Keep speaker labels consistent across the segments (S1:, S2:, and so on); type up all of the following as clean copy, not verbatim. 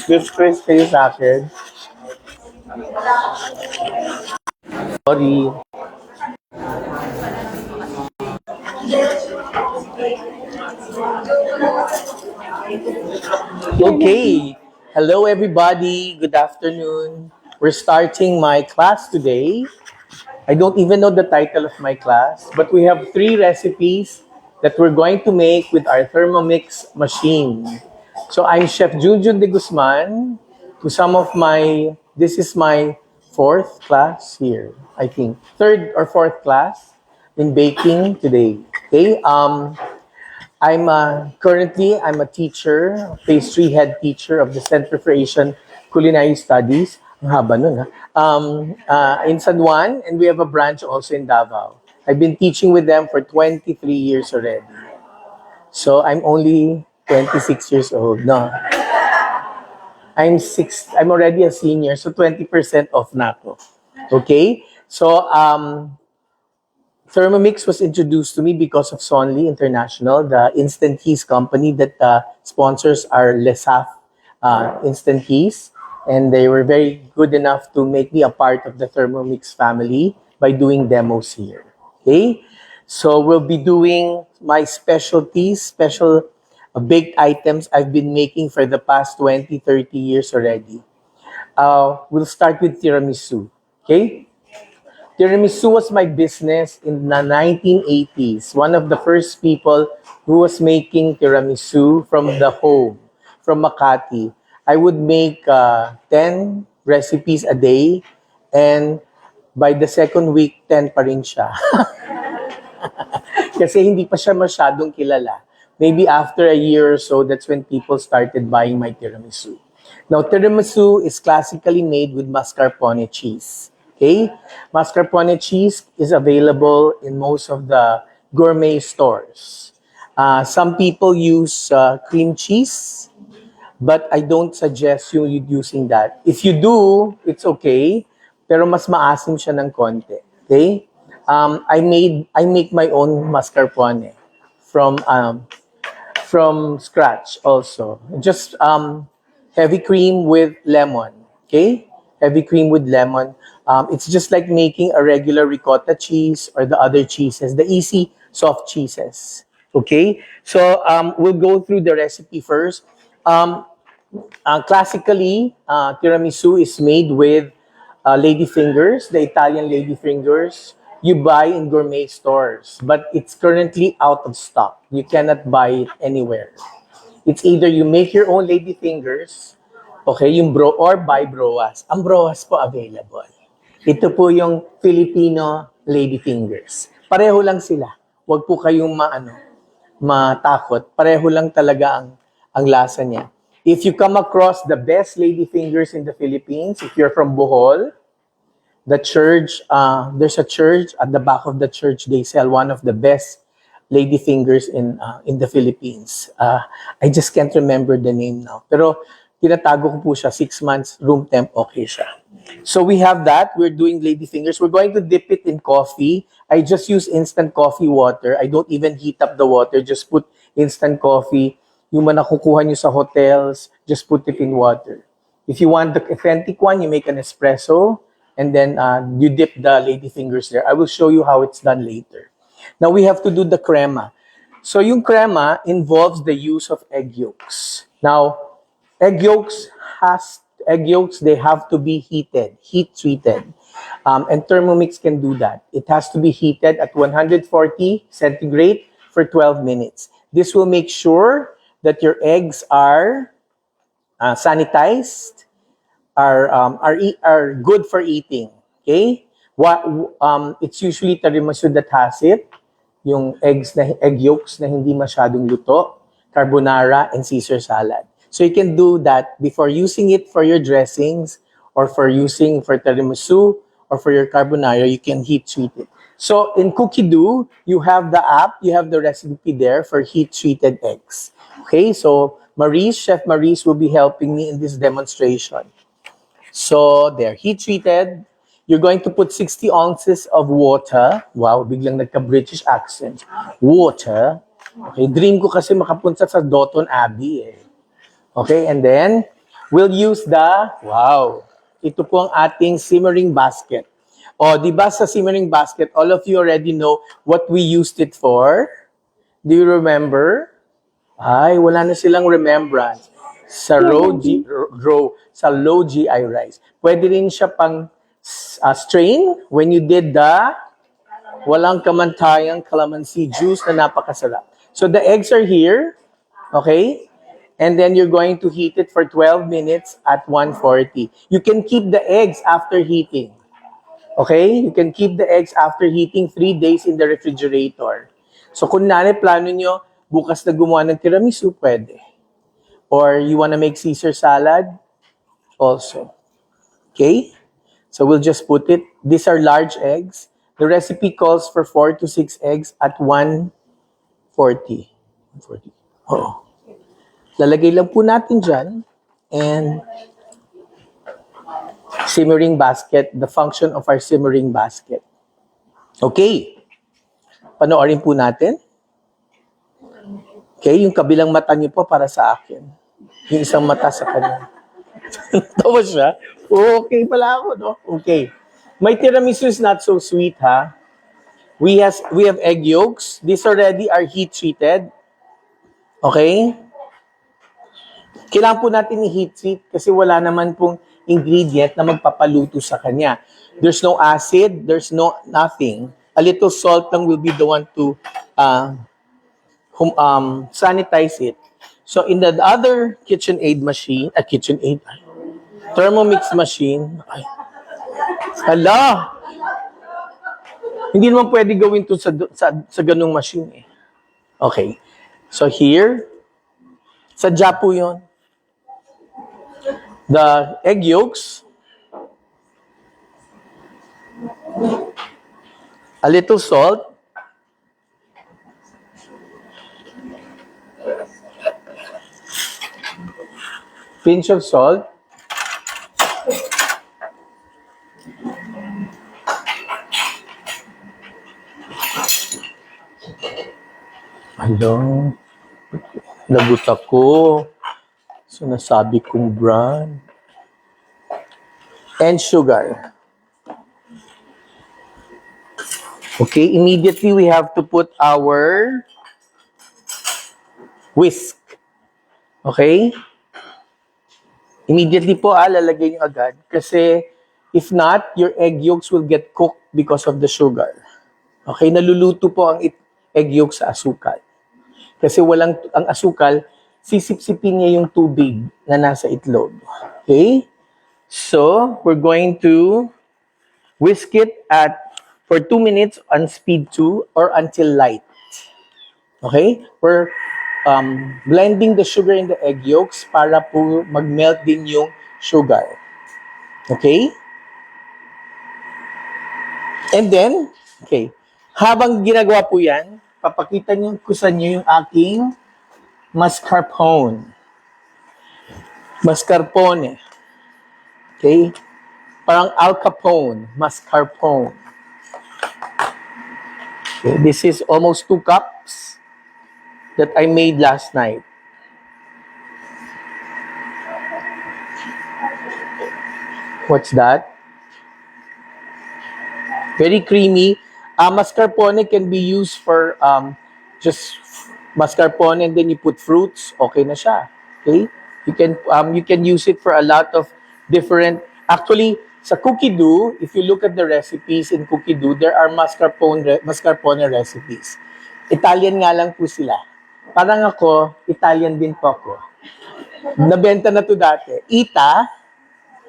S1: This quiz kayo sa akin. Sorry. Okay. Hello, everybody. Good afternoon. We're starting my class today. I don't even know the title of my class, but we have 3 recipes that we're going to make with our Thermomix machine. So I'm Chef Junjun de Guzman. To some of this is my 4th class here, I think. 3rd or 4th class in baking today. Okay, currently I'm a teacher, pastry head teacher of the Center for Asian Culinary Studies. Ang haba nun, ha? In San Juan, and we have a branch also in Davao. I've been teaching with them for 23 years already. So I'm only 26 years old. No, I'm already a senior, so 20% off na ako. Okay? So Thermomix was introduced to me because of Sonly International, the instant keys company that sponsors our Lesaf instant keys. And they were very good enough to make me a part of the Thermomix family by doing demos here. Okay? So we'll be doing my specialties, special baked items I've been making for the past 20, 30 years already. We'll start with tiramisu. Okay? Tiramisu was my business in the 1980s. One of the first people who was making tiramisu from the home, from Makati. I would make 10 recipes a day, and by the second week, 10 pa rin siya. Kasi hindi pa siya masyadong kilala. Maybe after a year or so, that's when people started buying my tiramisu. Now, tiramisu is classically made with mascarpone cheese. Okay? Mascarpone cheese is available in most of the gourmet stores. Some people use cream cheese, but I don't suggest you using that. If you do, it's okay, pero mas maasim siya ng konti. Okay? I make my own mascarpone from scratch also. Just heavy cream with lemon. Okay? Heavy cream with lemon. It's just like making a regular ricotta cheese or the other cheeses, the easy soft cheeses. Okay? So we'll go through the recipe first. Classically, tiramisu is made with ladyfingers, the Italian ladyfingers you buy in gourmet stores, but it's currently out of stock. You cannot buy it anywhere. It's either you make your own ladyfingers, okay, or buy broas. Ang broas po available. Ito po yung Filipino ladyfingers. Pareho lang sila. Huwag po kayong matakot. Pareho lang talaga ang lasa niya. If you come across the best ladyfingers in the Philippines, if you're from Bohol, the church, there's a church, at the back of the church, they sell one of the best ladyfingers in the Philippines. I just can't remember the name now. Pero tinatago ko po siya, 6 months, room temp, okay siya. So we have that. We're doing ladyfingers. We're going to dip it in coffee. I just use instant coffee water. I don't even heat up the water. Just put instant coffee. Yung man nakukuha nyo sa hotels, just put it in water. If you want the authentic one, you make an espresso, and then you dip the ladyfingers there. I will show you how it's done later. Now we have to do the crema. So yung crema involves the use of egg yolks. Now, egg yolks, they have to be heated, heat treated. And Thermomix can do that. It has to be heated at 140 centigrade for 12 minutes. This will make sure that your eggs are sanitized, are good for eating. Okay? It's usually tiramisu that has it. Yung egg yolks na hindi masyadong luto, carbonara, and Caesar salad. So you can do that before using it for your dressings, or for tiramisu, or for your carbonara. You can heat treat it. So in Cookie Do, you have the app, you have the recipe there for heat treated eggs. Okay, so Chef Maurice will be helping me in this demonstration. So they're heat treated. You're going to put 60 ounces of water. Wow, biglang nagka-British accent. Water. Okay, dream ko kasi makapunta sa Downton Abbey eh. Okay, and then we'll use ito po ang ating simmering basket. O, di ba sa simmering basket, all of you already know what we used it for? Do you remember? Ay, wala na silang remembrance. Sa low GI rice. Pwede rin siya pang strain when you did the walang kamantayang calamansi juice na napakasarap. So the eggs are here, okay? And then you're going to heat it for 12 minutes at 140. You can keep the eggs after heating. Okay? You can keep the eggs after heating 3 days in the refrigerator. So kung plano nyo, bukas na gumawa ng tiramisu, pwede. Or you wanna make Caesar salad, also. Okay? So we'll just put it. These are large eggs. The recipe calls for 4 to 6 eggs at 140. 140. Oh. Lalagay lang po natin dyan. And simmering basket, the function of our simmering basket. Okay. Panoorin po natin. Okay, yung kabilang mata niyo po para sa akin. Yung isang mata sa kanya. Tawa siya? Okay pala ako, no? Okay. My tiramisu is not so sweet, ha? We have egg yolks. These already are heat treated. Okay? Kailangan po natin i-heat treat kasi wala naman pong ingredient na magpapaluto sa kanya. There's no acid, there's no nothing. A little salt lang will be the one to sanitize it. So in the other KitchenAid machine, Thermomix machine, hala! Hindi naman pwede gawin to sa ganung machine eh. Okay. So here, sadya po yun. The egg yolks, a little salt, pinch of salt, hello, lagot ako. So, nasabi kong brand. And sugar. Okay, immediately we have to put our whisk. Okay? Immediately po, lalagay nyo agad. Kasi, if not, your egg yolks will get cooked because of the sugar. Okay, naluluto po ang egg yolk sa asukal. Kasi ang asukal, sisip-sipin niya yung tubig na nasa itlog. Okay? So, we're going to whisk it for 2 minutes on speed 2 or until light. Okay? We're blending the sugar in the egg yolks para po mag-melt din yung sugar. Okay? And then, okay, habang ginagawa po yan, papakita niyo ko sa inyo yung aking mascarpone. Mascarpone. Okay? Parang Al Capone, mascarpone. Okay, this is almost 2 cups that I made last night. What's that? Very creamy. Mascarpone can be used for just mascarpone and then you put fruits, okay na siya. Okay? You can use it for a lot of different. Actually, sa cookie dough, if you look at the recipes in cookie dough, there are mascarpone recipes. Italian nga lang po sila. Parang ako, Italian din po ako. Nabenta na to dati. Ita,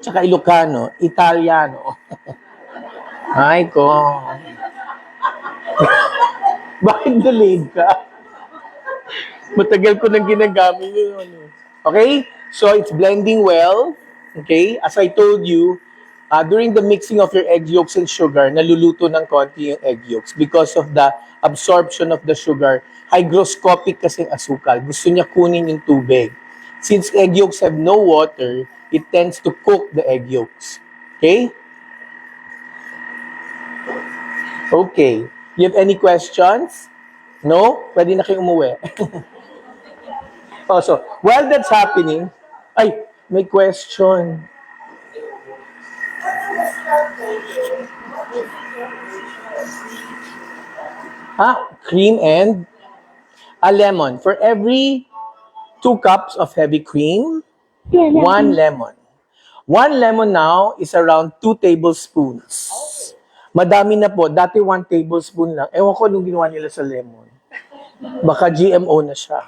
S1: tsaka Ilocano, Italiano. Ay ko. Bakit delayed ka? Matagal ko nang ginagamit yun. Okay? So, it's blending well. Okay? As I told you, during the mixing of your egg yolks and sugar, naluluto ng konti yung egg yolks because of the absorption of the sugar. Hygroscopic kasing asukal. Gusto niya kunin yung tubig. Since egg yolks have no water, it tends to cook the egg yolks. Okay? Okay. You have any questions? No? Pwede na kayo umuwi. Oh, so, while that's happening, Ay, may question. Cream and a lemon. For every 2 cups of heavy cream, 1 lemon. 1 lemon now is around 2 tablespoons. Madami na po. Dati 1 tablespoon lang. Ewan ko nung ginawa nila sa lemon. Baka GMO na siya.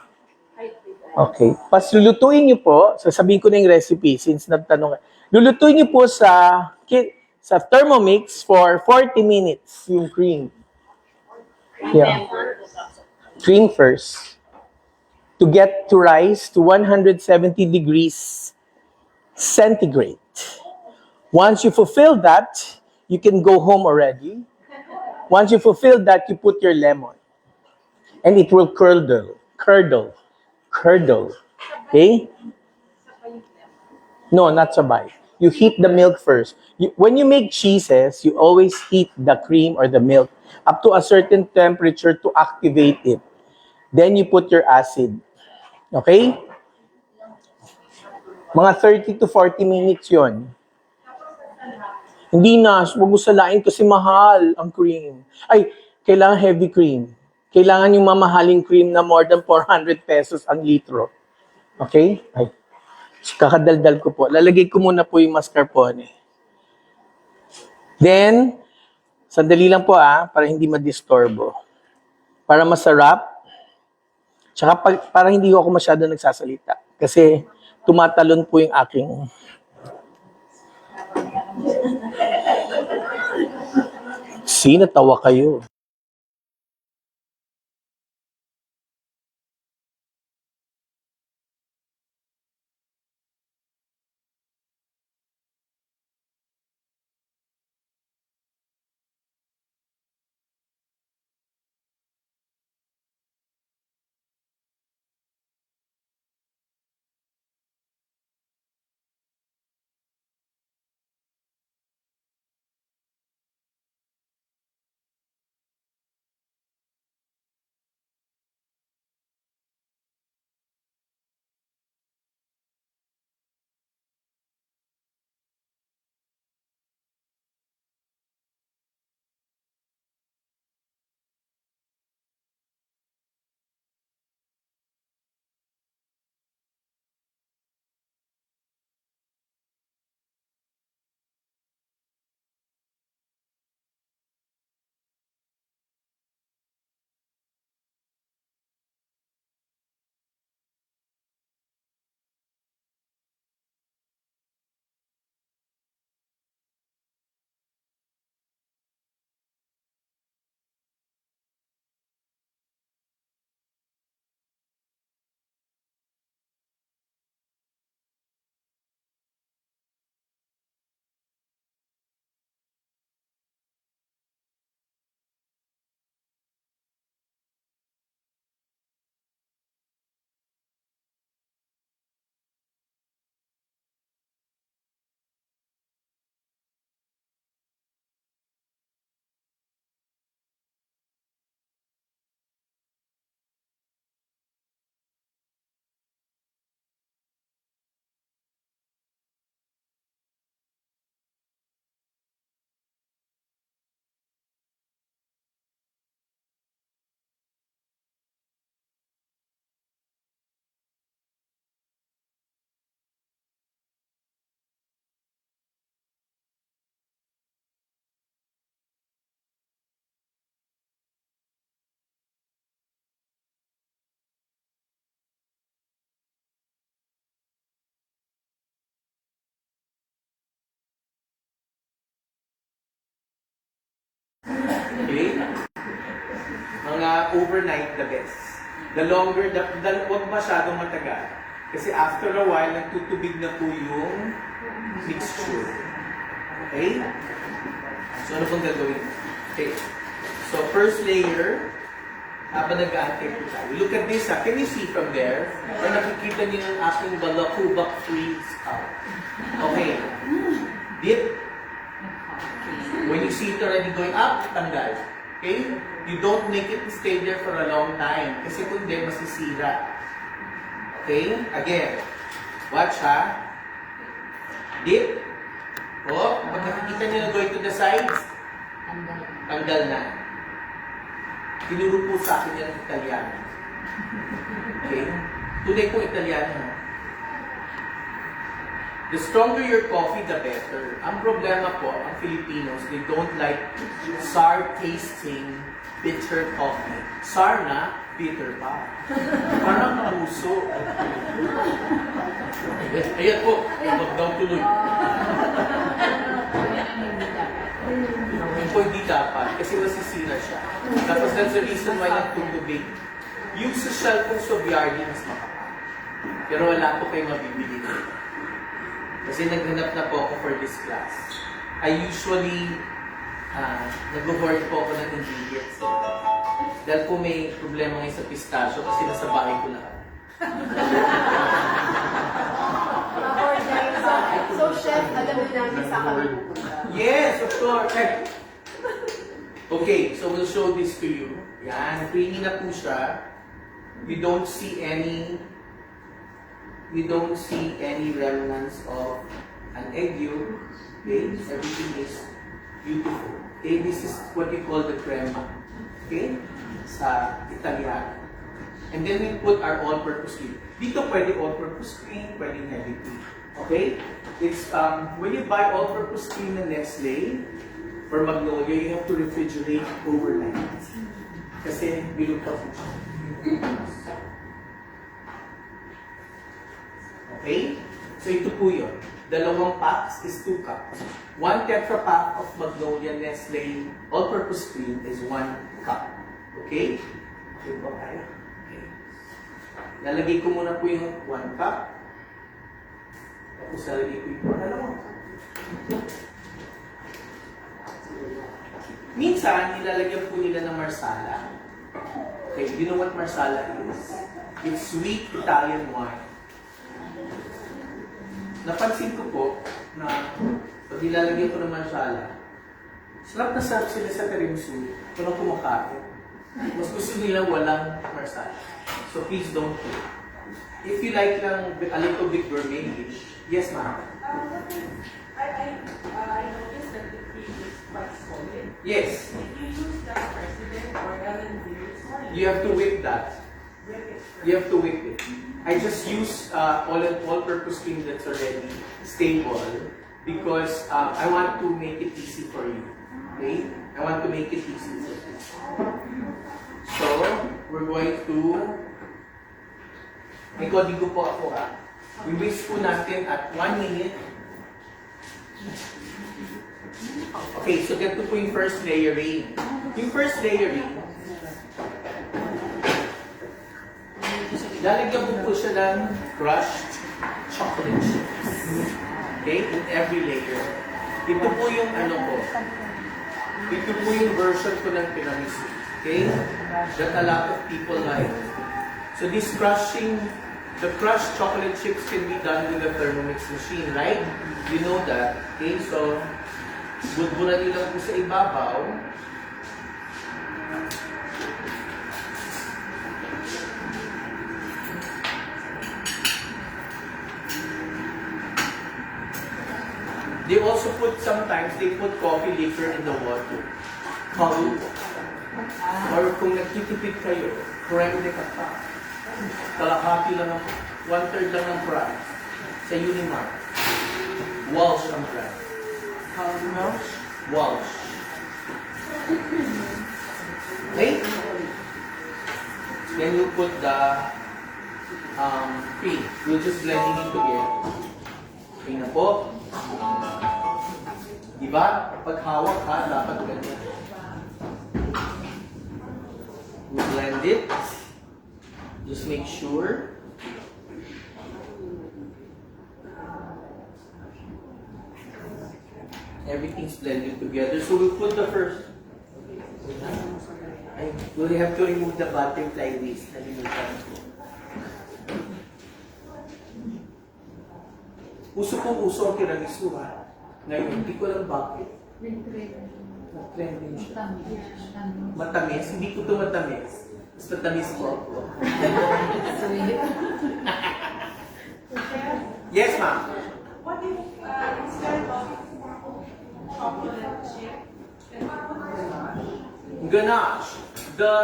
S1: Okay. Pas lulutuin niyo po, sasabihin ko na yung recipe since nagtanong ka. Lulutuin niyo po sa Thermomix for 40 minutes yung cream. Yeah. Cream first. To get to rise to 170 degrees centigrade. Once you fulfill that, you can go home already. Once you fulfill that, you put your lemon. And it will curdle. Okay? No, not sabay. You heat the milk first. When you make cheeses, you always heat the cream or the milk up to a certain temperature to activate it. Then you put your acid. Okay? Mga 30 to 40 minutes yon. Hindi na, huwag mo salain kasi mahal ang cream. Ay, kailangan heavy cream. Kailangan yung mamahaling cream na more than 400 pesos ang litro. Okay? Ay, kakadaldal ko po. Lalagay ko muna po yung mascarpone. Then, sandali lang po para hindi madistorbo. Para masarap. Tsaka para hindi ako masyado nagsasalita. Kasi tumatalon po yung aking... Natawa kayo. Okay? Mga overnight the best. The longer, huwag masyadong matagal. Kasi after a while, nagtutubig na po yung mixture. Okay? So, ano pong gagawin? Okay. So, first layer, habang nag-aantay po tayo. Look at this, Can you see from there? Or nakikita niyo yung aking balakubak freeze out. Okay. Dip. When you see it already going up, tanggal. Okay? You don't make it stay there for a long time. Kasi kung hindi, masisira. Okay? Again. Watch ha. Dip. Oh, pag nakikita niyo na going to the sides, tanggal na. Tinuro po sa akin yan ng Italiano. Okay? Tunay po Italiano ha. The stronger your coffee, the better. Ang problema po, ang Filipinos, they don't like sour-tasting bitter coffee. Sour na, bitter pa. Parang puso. Ayan po, wag daw tuloy. Yun po hindi dapat, kasi masisira siya. Tapos that's the reason why nagtutubig. Yung social pong Sobyardi, mas makapal. Pero wala po kayo mabibili nito. Kasi naghanap na po ako for this class. I usually nag-hoard po ako ng ingredients. Dahil po may problema ngayon sa pistachio kasi nasa bahay ko lahat.
S2: So, chef, alam mo namin sa kami pupunta.
S1: Yes, of course. Okay, so we'll show this to you. Yan, creamy na po siya. You don't see any remnants of an egg yolk. Okay, everything is beautiful. Okay, this is what you call the crema. Okay, sa Italiano. And then we put our all-purpose cream. Dito pwede all-purpose cream, pwede heavy cream. Okay, it's when you buy all-purpose cream na Nestle or Magnolia, you have to refrigerate overnight. Kasi bilog pa po siya. Okay? So ito po yun. Dalawang packs is 2 cups. 1 tetra pack of Magnolia Nestle all-purpose cream is 1 cup. Okay? Okay po tayo. Okay. Lalagay ko muna po yung 1 cup. Tapos lalagay ko yung dalawang cup. Minsan, nilalagyan po nila ng marsala. Okay, you know what marsala is? It's sweet Italian wine. Napansin ko po na pag nilalagyan ko ng marsala, sarap na sarap sila sa tiramisu kung kumakain. Mas gusto nila walang marsala. So please don't do it. If you like lang a little bit gourmetish, yes ma'am.
S2: I noticed that the cream is quite solid.
S1: Yes.
S2: If you use that president or Ellen DeGeneres,
S1: You have to whip that. You have to whip it. I just use all-purpose cream that's already stable because I want to make it easy for you. Okay? I want to make it easy for you. So, we're going to... May kodigo po ako ha. We whisk po natin at 1 minute. Okay, so ganito po yung first layering. Yung first layering, lalagyan ko po siya ng crushed chocolate chips. Okay? In every layer. Ito po yung ano ko. Ito po yung version ko ng tiramisu. Okay? That a lot of people like. So this the crushed chocolate chips can be done with a Thermomix machine, right? You know that. Okay? So, budburan nyo lang po sa ibabaw. They also sometimes they put coffee liquor in the water. Kalu. Or kung nagtitipid kayo, creme de cacao. Kalahati lang ang, 1/3 lang ang price. Sa Unimart. Walsh ang price. Walsh. Okay? Then you put the cream. We'll just blending it together. Okay na po. Diba? Pag hawak ka, dapat ganyan. We blend it. Just make sure. Everything's blended together. So we'll put the first. We'll have to remove the butterfly waste. Nalimutan ko. Uso ang tiramisu ha. Ngayon, hindi ko alam bakit. Nag-trend din siya. Matamis? Hindi ko ito matamis. Mas matamis po ako. Yes, ma'am.
S2: What if instead of chocolate chip, then put ganache?
S1: Ganache. The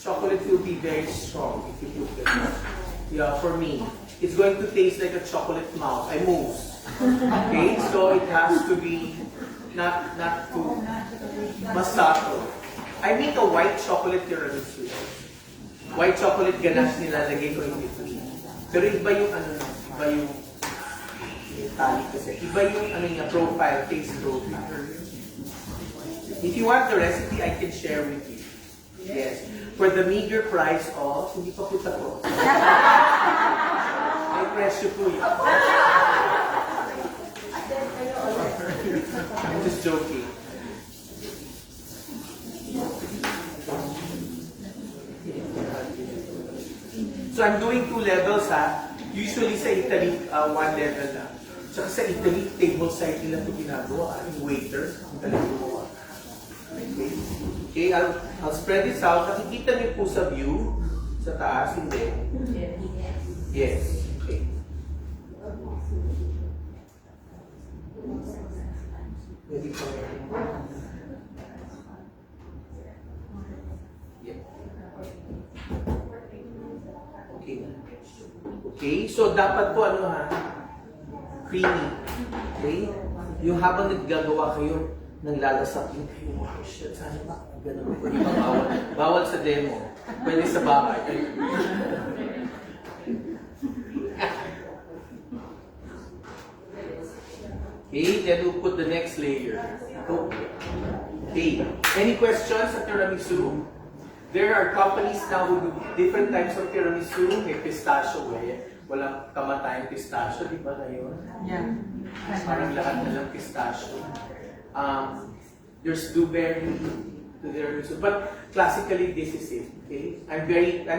S1: chocolate will be very strong if you put ganache. Yeah, for me. It's going to taste like a chocolate mousse. I mousse. Okay, so it has to be not too masato. I make a white chocolate tiramisu. White chocolate ganache nilalagay ko in between. Pero iba yung iba yung tali kasi. Iba yung profile, taste profile. If you want the recipe, I can share with you. Yes. For the meager price of, hindi pa puta ko. May presyo po yun. I'm just joking. So I'm doing 2 levels ha. Usually sa Italy, 1 level lang. Tsaka sa Italy, table side nila ito ginagawa. Yung waiter, ang talagang gumawa. Okay, okay, I'll spread this out. Nakikita niyo po sa view, sa taas, hindi? Yes. Okay. Pwede pa rin. Yeah. Okay. Okay, so dapat po creamy. Okay? Yung habang naggagawa kayo, naglalasapin kayo. Oh, shit, sana ba? Ganun po. Bawal sa demo. Pwede sa bahay. Okay, then we'll put the next layer. Okay. Any questions sa tiramisu? There are companies now who do different types of tiramisu. May pistachio walang kamatayang pistachio, di ba ngayon?
S2: Yeah.
S1: Parang lahat na lang pistachio. There's blueberry to tiramisu, but classically this is it. Okay, I'm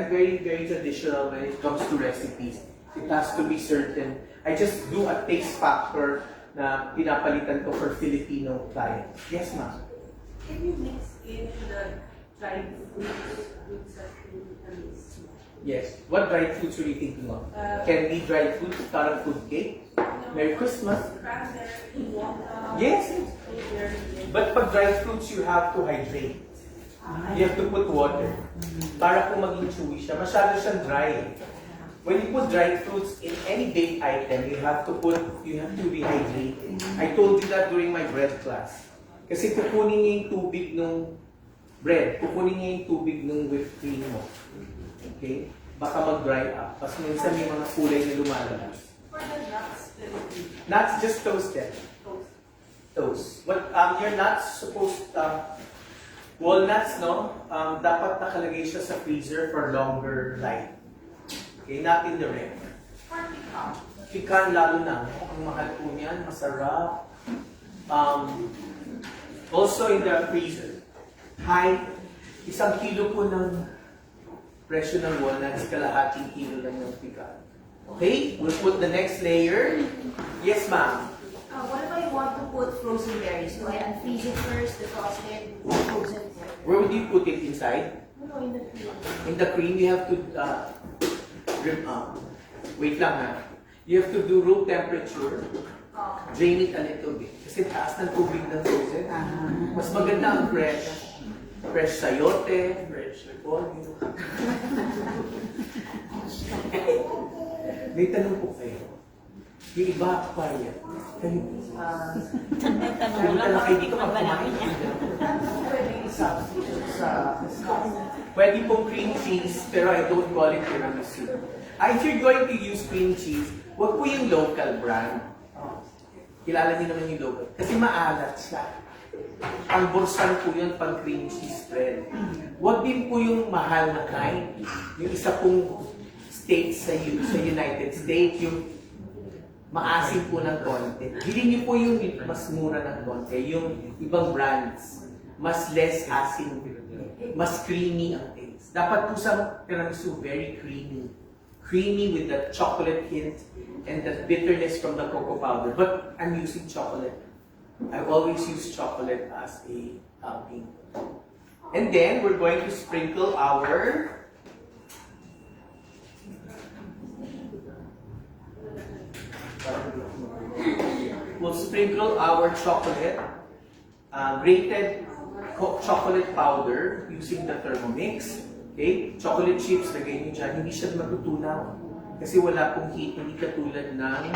S1: very traditional when it comes to recipes. It has to be certain. I just do a taste factor na pinapalitan ko for Filipino clients. Yes, ma'am.
S2: If you mix in the dried fruits with certain vitamins.
S1: Yes. What dried fruits are you thinking of? Candy dried fruits, parang food cake. Merry Christmas.
S2: Cranberry, walnut.
S1: Yes.
S2: Blueberry.
S1: But pag dried fruits, you have to hydrate. You have to put water. Para po maging chewy siya. Masyado siyang dry. When you put dried fruits in any baked item, you have to rehydrate it. I told you that during my bread class. Kasi kukunin niya yung tubig ng bread, kukunin niya yung tubig ng whipped cream mo. Okay? Baka mag-dry up. Tapos minsan may mga kulay na lumalabas.
S2: For the nuts,
S1: Nuts just toasted. Toast. But your nuts supposed walnuts, no? Dapat nakalagay siya sa freezer for longer life. Okay, not in the ref.
S2: for pecan.
S1: Pecan lalo na. Ang mahal po niyan, masarap. Also in the freezer. High, 1 kilo po ng presyo ng walnuts, kalahating kilo lang ng pecan. Okay, we'll put the next layer. Yes, ma'am.
S3: What if I want to put frozen berries? Do I unfreeze it first, defrost it, frozen it?
S1: Where would you put it inside?
S3: No, in the cream.
S1: In the cream, you have to wait lang ha. You have to do room temperature. Drain it a little bit. Kasi taas ng tubig ng frozen. Mas maganda ang fresh. Fresh sayote, fresh repolyo. May tanong po kayo. Yung iba, papaya. Kayo. Pumunta na kayo dito pag kumain. Pwede pong cream cheese, pero I don't call it tiramisu. If you're going to use cream cheese, wag po yung local brand. Kilala niyo naman yung local. Kasi maalat siya. Ang bursan po yun pang cream cheese spread. Wag din po yung mahal na kind. Yung isa pong state sa United States, yung maasim po ng konti. Bilhin niyo po yung mas mura ng konti. Yung ibang brands, mas less asim, mas creamy ang taste. Dapat po sa tiramisu, very creamy. Creamy with the chocolate hint and the bitterness from the cocoa powder. But I'm using chocolate. I always use chocolate as a topping. And then we're going to sprinkle our we'll sprinkle our chocolate, grated chocolate powder using the Thermomix. Okay? Chocolate chips, lagay nyo dyan. Hindi siya matutunaw. Kasi wala pong heat, hindi katulad ng,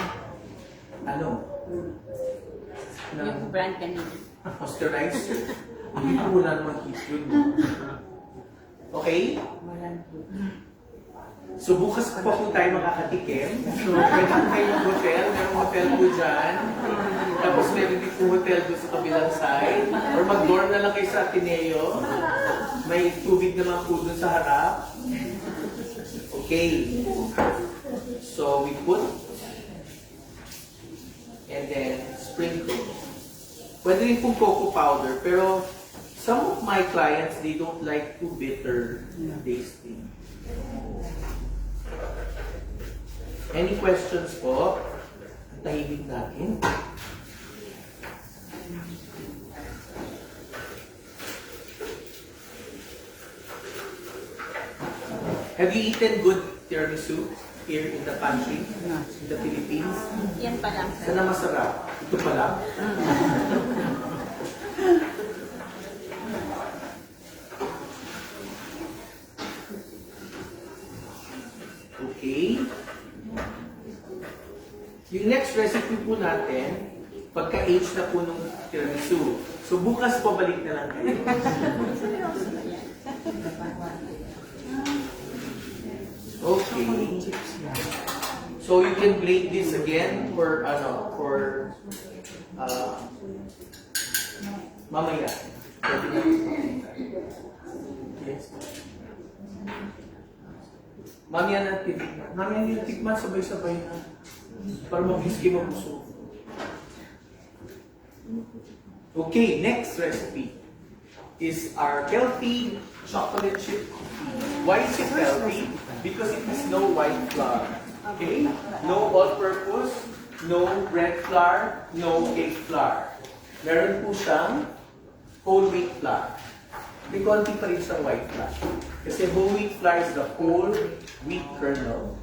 S4: Yung brand kanina.
S1: pasteurized. Hindi po wala naman heat yun. Okay? So bukas pa po tayo makakatikim. So pwede po kayong hotel, merong hotel po dyan. Tapos meron din po hotel doon sa kabilang side. Or mag-dorm na lang kayo sa Ateneo. May tubig naman po doon sa harap. Okay. So we put and then sprinkle. Pwede rin pong cocoa powder, pero some of my clients, they don't like too bitter tasting. Any questions po? Tahimik natin. Have you eaten good tiramisu here in the country, in the Philippines?
S4: Yan pa lang, sir.
S1: Saan na masarap? Ito pala? Okay. Yung next recipe po natin, pagka-age na po ng tiramisu. So bukas pabalik na lang kayo. Okay. So you can blade this again for mamaya. Yes. Mamaya na titikman. Mamaya na titikman, sabay-sabay na. Para mabilis kayo mabusog. Okay, next recipe is our healthy chocolate chip cookie. Why is it healthy? Because it has no white flour. Okay? No all-purpose, no bread flour, no cake flour. Meron po siyang whole wheat flour. May konti pa rin siyang white flour. Kasi whole wheat flour is the whole wheat kernel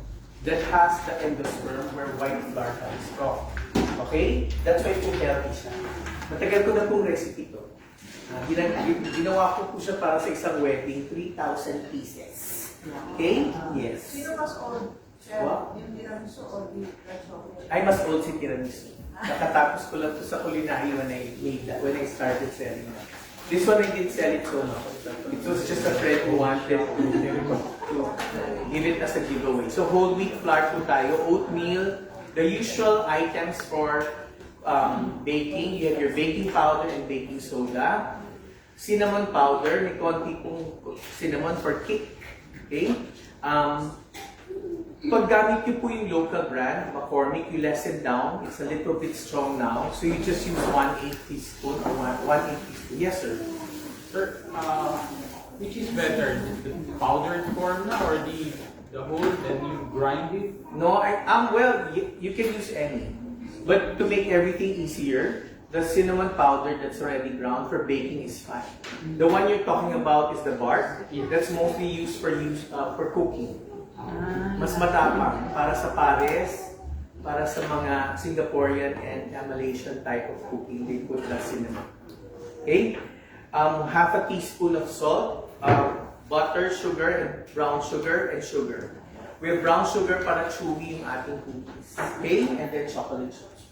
S1: that has the endosperm where white flour comes from. Okay? That's why po healthy siya. Matagal ko na pong recipe to. Ginawa ko po siya para sa isang wedding, 3,000 pieces. Okay? Yes.
S2: Sino mas old?
S1: What?
S2: Yung tiramisu or the chocolate?
S1: Ay, mas old si tiramisu. Nakatapos ko lang to sa culinary when I started selling it. This one I didn't sell it so much. It was just a friend who wanted to give it as a giveaway. So whole wheat flour po tayo, oatmeal, the usual items for baking. You have your baking powder and baking soda. Cinnamon powder, may konti pong cinnamon for kick. Okay? Paggamit niyo po yung local brand, McCormick, you lessen down. It's a little bit strong now. So you just use 1/8 teaspoon or 1/8 teaspoon. Yes, sir.
S5: Sir, which is better, the powdered form na or the whole, then you grind it?
S1: No, well, you can use any. But to make everything easier, the cinnamon powder that's already ground for baking is fine. The one you're talking about is the bark. That's mostly used for cooking. Mas matapang para sa pares, para sa mga Singaporean and Malaysian type of cooking, they put the cinnamon. Okay? Half a teaspoon of salt, butter, sugar, and brown sugar, and sugar. We have brown sugar para chewy yung ating cookies. Okay? And then chocolate chips.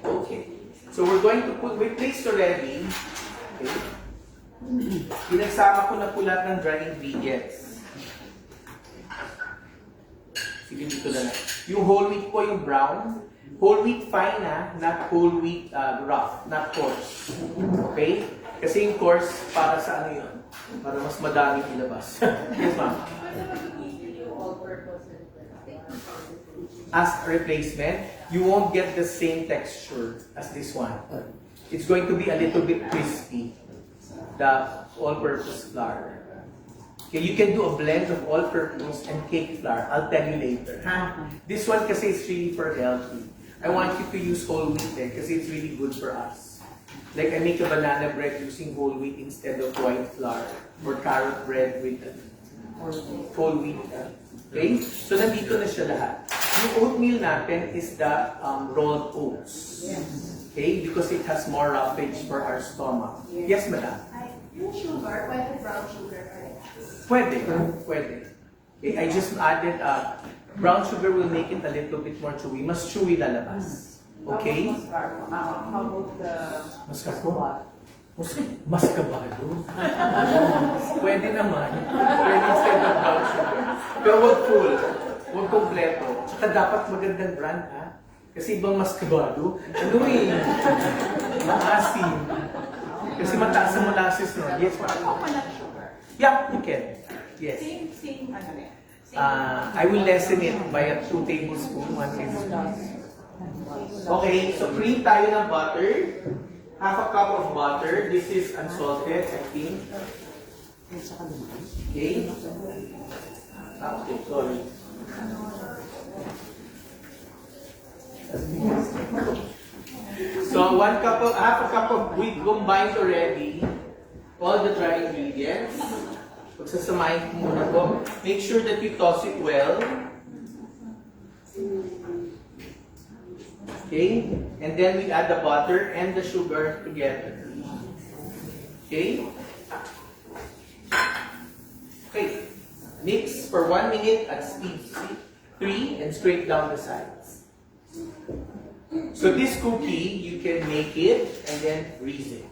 S1: Okay. So we're going to put, we placed already, okay? Pinagsama ko na po lahat ng dry ingredients. Sige, dito na lang. Yung whole wheat po, yung brown. Whole wheat fine not whole wheat rough, not coarse. Okay? Kasi yung coarse, para sa ano yun? Para mas madami ilabas. Yes, ma'am. As a replacement, you won't get the same texture as this one. It's going to be a little bit crispy, the all-purpose flour. Okay, you can do a blend of all-purpose and cake flour. I'll tell you later. This one kasi is really for healthy. I want you to use whole wheat kasi it's really good for us. Like I make a banana bread using whole wheat instead of white flour, or carrot bread with whole wheat. Okay? So nandito na siya lahat. Yung oatmeal natin is the rolled oats. Okay? Because it has more roughage for our stomach. Yes, madam?
S3: Yung sugar, pwede brown sugar.
S1: Pwede. Pwede. Okay, I just added brown sugar will make it a little bit more chewy. Mas chewy lalabas. Okay?
S2: How about the
S1: Mascarpone? Mascabado? Pwede naman. Pwede instead of brown sugar. Pero wag full. Wag kompleto. Tsaka dapat magandang brand, ha? Kasi ibang mascabado, ano eh, maasim. Kasi mataas ang molasses nun. Yes, ma'am.
S2: coconut sugar?
S1: Yeah, you can. Yes.
S2: Same, ano rin.
S1: I will lessen it by a 2 tablespoons, 1 tablespoon. Okay, so cream tayo ng butter. Half a cup of butter. This is unsalted, I think. Okay. Okay, sorry. So half a cup of, we combined already all the dry ingredients. Pagsasamahin ko muna po. Make sure that you toss it well. Okay? And then we add the butter and the sugar together. Okay? Okay. Mix for 1 minute at speed 3 and scrape down the sides. So this cookie, you can make it and then freeze it.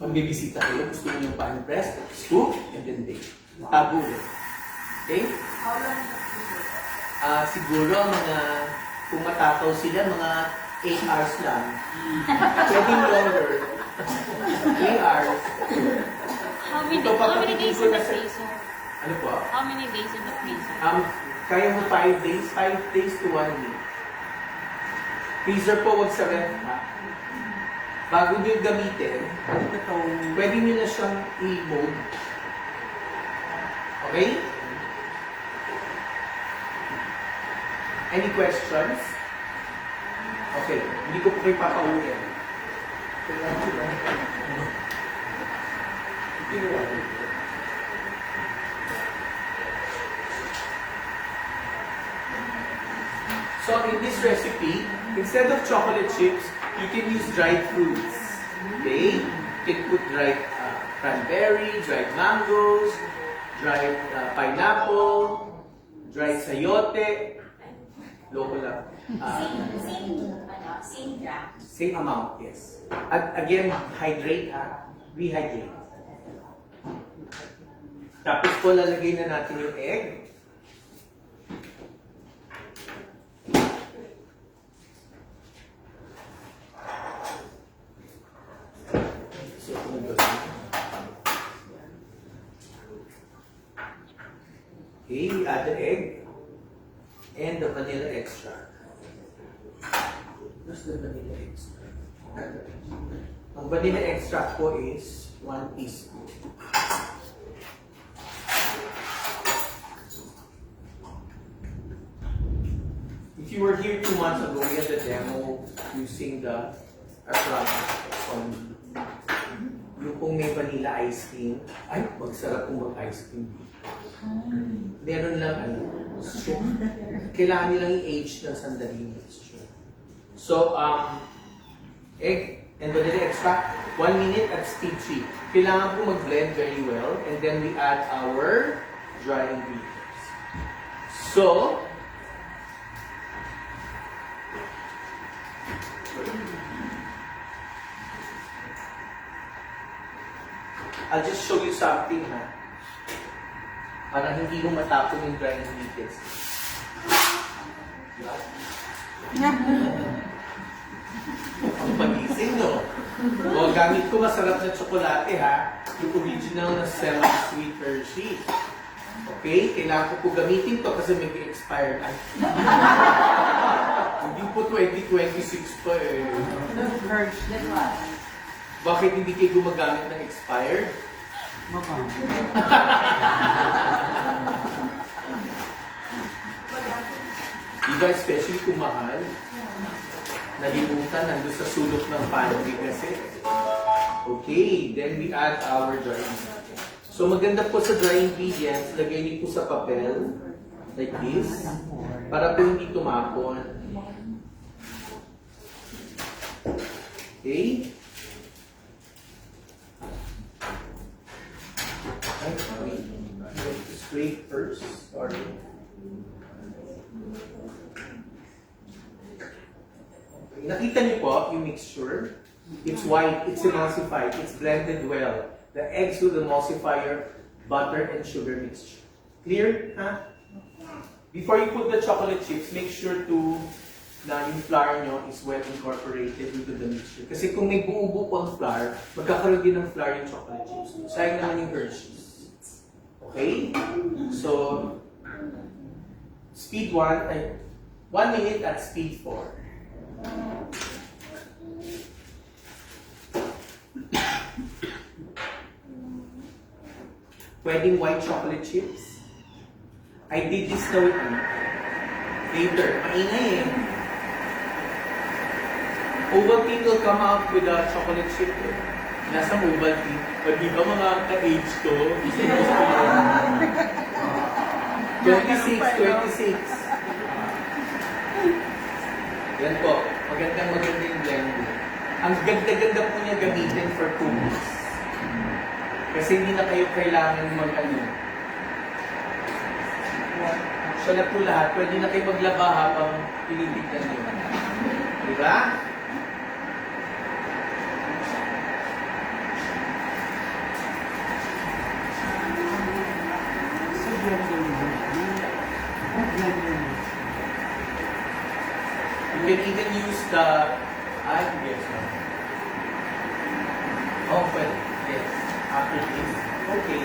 S1: Pag bibisita kayo, gusto nyo yung pan press, scoop, and then bake. Tabulo. Okay?
S2: How long does it
S1: Siguro mga, kung matakaw sila, mga 8 hours lang. Pwedeng longer. 3 hours.
S4: How many,
S1: Ito,
S4: how many
S1: papatutin
S4: days
S1: ko
S4: in
S1: na
S4: the
S1: sa-
S4: freezer?
S1: Ano po?
S4: How many days in the freezer?
S1: Kaya mo 5 days, 5 days to 1 week. Freezer po, wag sa ref ha. Bago nyo gamitin, pwede nyo na siyang i-mold. Okay? Any questions? Okay, hindi ko po kayo papauwi. So in this recipe, instead of chocolate chips, you can use dried fruits. Okay? You can put dried cranberry, dried mangoes, dried pineapple, dried sayote. Loko lang.
S3: Same gram.
S1: Same amount, yes. At again, hydrate ha. Rehydrate. Tapos po lalagay na natin yung egg. So, okay, we add the egg and the vanilla extract. Where's the vanilla extract? Ang vanilla extract po is 1 teaspoon. If you were here 2 months ago, we had the demo using the our product on yung kung may vanilla ice cream. Ay, magsarap kung mag-ice cream. Meron lang ano, kailangan nilang i-age ng sandali. So, egg and vanilla extract, 1 minute at speed 3. Kailangan po mag-blend very well, and then we add our dry ingredients. So, I'll just show you something ha. Para hindi mo matapon yung dry ingredients. Ang pagising, no? O, gamit ko masarap na tsokolate, ha? Yung original na semi-sweet Hershey. Okay? Kailangan ko po gamitin to kasi may expired. Hindi po 2026 pa eh. Bakit hindi kayo gumagamit ng expired? Diba, especially kung mahal, nalimutan, nandun sa sulok ng pantry kasi. Okay, then we add our dry ingredients. So maganda po sa dry ingredients, lagay niyo po sa papel Like this. Para po hindi tumapon. Okay? Ay, sorry. You have to scrape first. Sorry. Okay. Nakita niyo po yung mixture? It's white, it's emulsified, it's blended well. The eggs with emulsifier, butter, and sugar mixture. Clear? Huh? Before you put the chocolate chips, make sure to na yung flour nyo is well incorporated into the mixture. Kasi kung may buo-buo pang flour, magkakaroon din ng flour yung chocolate chips. Sayang naman yung Hershey's. Okay? So, speed 1 minute at speed 4. Pwedeng white chocolate chips. I did this na with later. Maingay eh. Ovaltine will come out with a chocolate chip eh. Nasa Ovaltine. But di ba mga ka-age to? Gusto yun. 26. Yan po. Maganda yung blending. Ang ganda-ganda po niya gamitin for 2 weeks. Kasi hindi na kayo kailangan mag-ano. Siya na po lahat. Pwede na kayo maglaba habang tinitignan nyo. Diba? You can even use the... yes. Oh, well, yes. After this. Okay.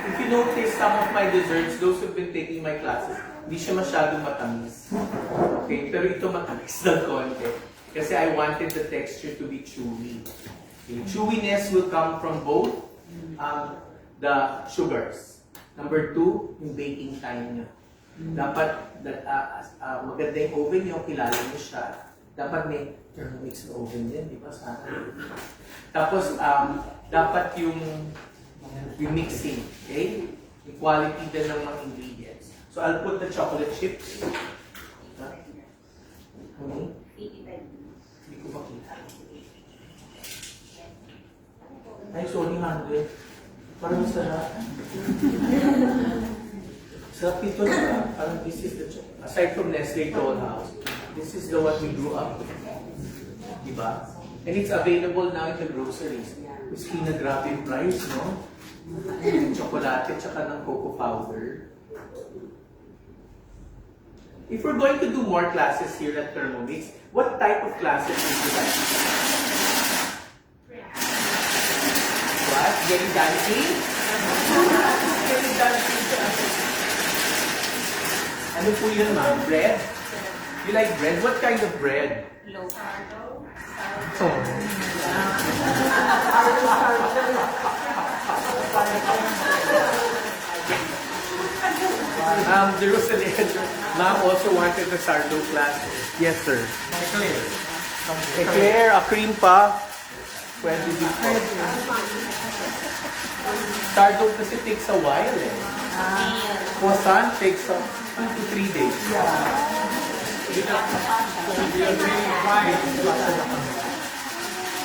S1: If you notice some of my desserts, those who've been taking my classes, hindi siya masyadong matamis. Okay, pero ito matamis ng konti. Kasi I wanted the texture to be chewy. Okay. Chewiness will come from both the sugars. Number 2, yung baking time niya. Dapat maganda yung oven niyo, kilala niyo siya. Dapat may Thermomix na oven din, di ba? Sana. Tapos, dapat yung mixing, okay? Yung quality din ng mga ingredients. So, I'll put the chocolate chips. Hindi ko makita. Ay, sorry, 100. Parang masarap. Sarap ito na. Parang this is the chocolate. Aside from Nestle Toll House, this is the what we grew up with. Diba? And it's available now in the groceries. Whiskey na grabe yung price, no? Yung chocolate, tsaka ng cocoa powder. If we're going to do more classes here at Thermomix, what type of classes would you like? What? Getting dancing? Getting dancing. Ano po yun, ma'am? Bread? You like bread? What kind of bread?
S4: Low carb.
S1: Oh. Jerusalem, ma'am also wanted the sourdough class. Yes, sir. Eclair, a cream puff. Pwede din po. Sourdough kasi takes a while eh. Croissant takes 2 to 3 days.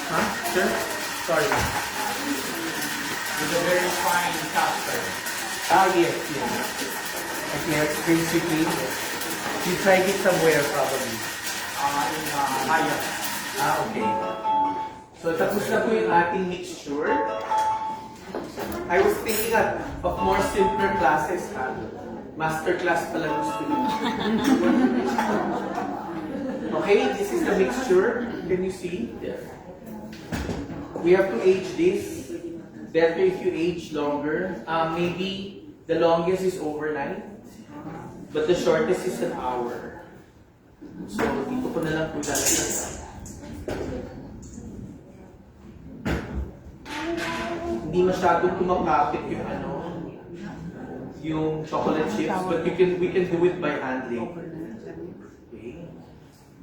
S1: Huh? Sir? Sorry.
S5: With a very fine custard.
S1: Yes. Eclair, basically. You tried it somewhere probably.
S5: In Maya.
S1: Okay. So, tapos na po yung ating mixture. I was thinking of more simpler classes, ha? Master class pala gusto niyo. Okay, this is the mixture. Can you see? There. We have to age this. Better if you age longer. Maybe the longest is overnight, but the shortest is an hour. So, dito ko na lang po lalagyan. Hindi masyadong kumakapit yung yung chocolate chips, but we can do it by hand later. Okay.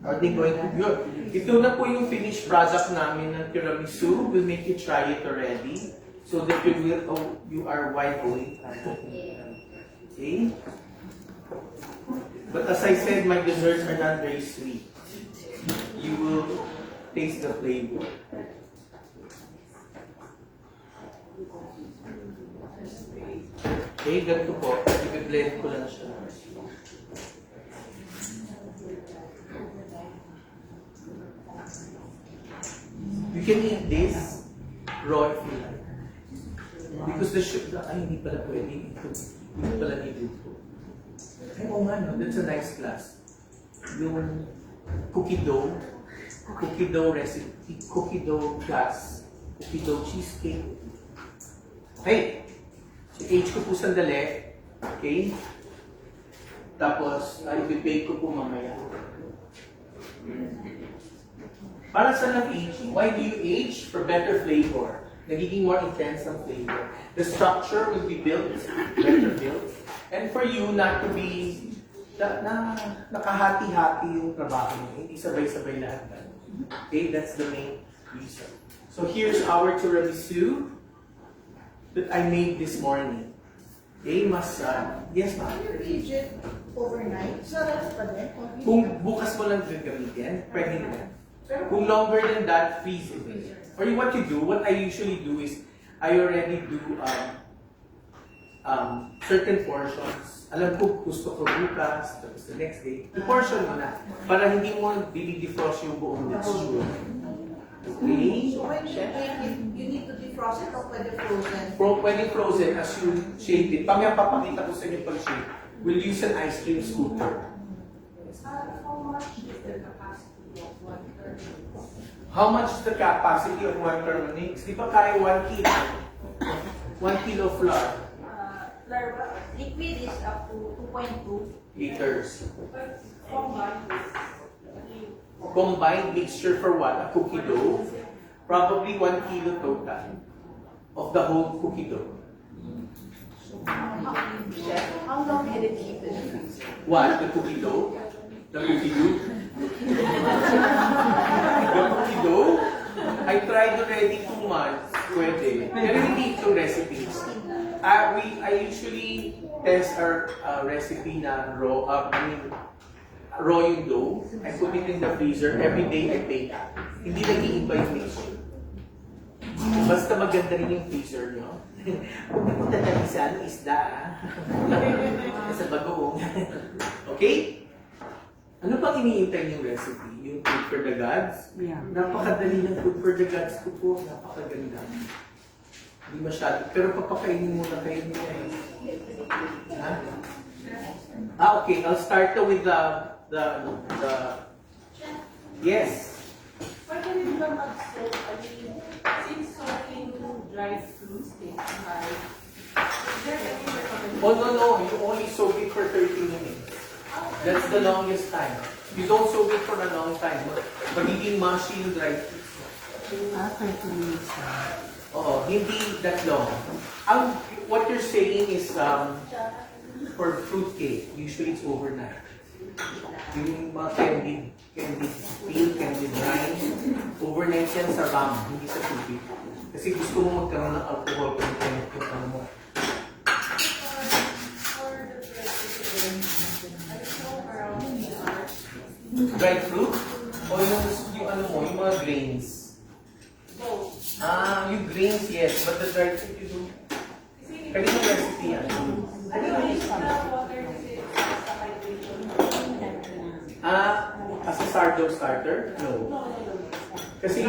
S1: Are they going to good? Ito na po yung finished product namin ng tiramisu. We'll make you try it already. so that you are wide awake. Okay? But as I said, my desserts are not very sweet. You will taste the flavor. Okay, ganito po. I-blend ko lang siya. You can eat this raw if you like. Because the sugar, ay hindi pala pwede ito. Hindi pala needed ito. Ay, oo nga, no? That's a nice class. Yung cookie dough recipe, cookie dough class, cookie dough cheesecake. Okay, i-age ko po sandali. Okay? Tapos, i-bake ko po mamaya. Para sa nag-aging, why do you age? For better flavor. Nagiging more intense ang flavor. The structure will be built, better built. And for you not to be nakahati-hati yung trabaho niyo. Hindi sabay-sabay lahat. Okay, that's the main reason. So here's our tiramisu that I made this morning. Okay, mas, yes ma'am.
S3: Can you freeze it overnight? Sarap pa din.
S1: Kung bukas mo lang gagamitin, pwede na. Kung longer than that, freeze it. Or what you do, what I usually do is, I already do certain portions. Alam ko, gusto ko bukas, tapos the next day, i-portion mo na. Para hindi mo dinidefrost yung buong mixture. Okay?
S3: So when you bake it, you need to defrost it or pwede frozen?
S1: Pwede frozen as you shake it. Papakita ko sa inyo pag-shake. We'll use an ice cream scooper.
S2: How much is the capacity of 1 thermos?
S1: How much is the capacity of 1 thermomix? Di ba kaya 1 kilo? 1 kilo flour.
S3: Flour, liquid is up to 2.2.
S1: Liters.
S2: But combined
S1: Combined mixture for what? A cookie dough? Probably 1 kilo total of the whole cookie dough.
S3: Chef, how long can it keep in the freezer?
S1: What? The cookie dough? The cookie dough? The cookie dough? I tried already 2 months. Pwede. Pero hindi itong recipes. I usually test our recipe na raw, raw yung dough. I put it in the freezer. Every day I bake. Hindi nag-iiba yung mixture. Basta maganda rin yung freezer nyo. Huwag na punta tayo sa isda. Sa bagoong. Okay? Ano bang iniintay yung recipe? Yung food for the gods?
S2: Yeah.
S1: Napakadali ng food for the gods ko po. Napakaganda. Hindi masyado. Pero papakainin muna kayo niya. Ha? Okay. I'll start with the yes.
S2: Pwede rin ba mag-soak? I mean, since soaking dried fruits takes time, is there any recommendation?
S1: Oh, no. You only soak it for 30 minutes. That's the longest time. You don't soak it for a long time. Magiging mushy yung dried fruits.
S2: 30 minutes.
S1: Oo, hindi that long. What you're saying is for fruit cake, usually it's overnight. Yung mga candy peel, candy brine, overnight yan sa rum, hindi sa tubig. Kasi gusto mo magkaroon ng alcohol content yung ano mo.
S2: For the bread, I saw around
S1: Dried fruit? O yung ano mo, yung mga grains?
S2: both.
S1: Yung grains, yes. But the dried fruit you do? Kanina recipe yan.
S2: I don't know if the water is the hydration.
S1: As a sourdough starter? No. Kasi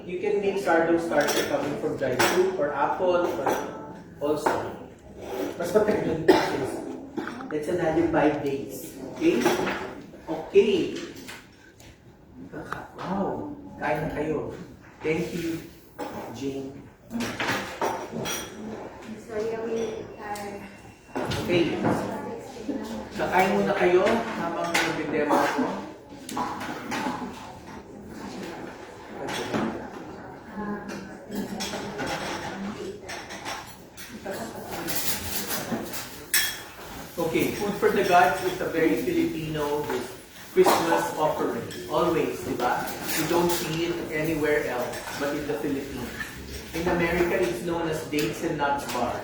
S1: you can make sourdough starter coming from dried fruit or apple or also. Mas matagal yung process. That's another 5 days. Okay? Okay. Wow. Kain na kayo. Thank you, Jane.
S3: Sorry, we
S1: Okay. Kakain muna kayo habang nag-demo ako. Okay, food for the gods is a very Filipino Christmas offering. Always, di ba? You don't see it anywhere else but in the Philippines. In America, it's known as dates and nuts bars.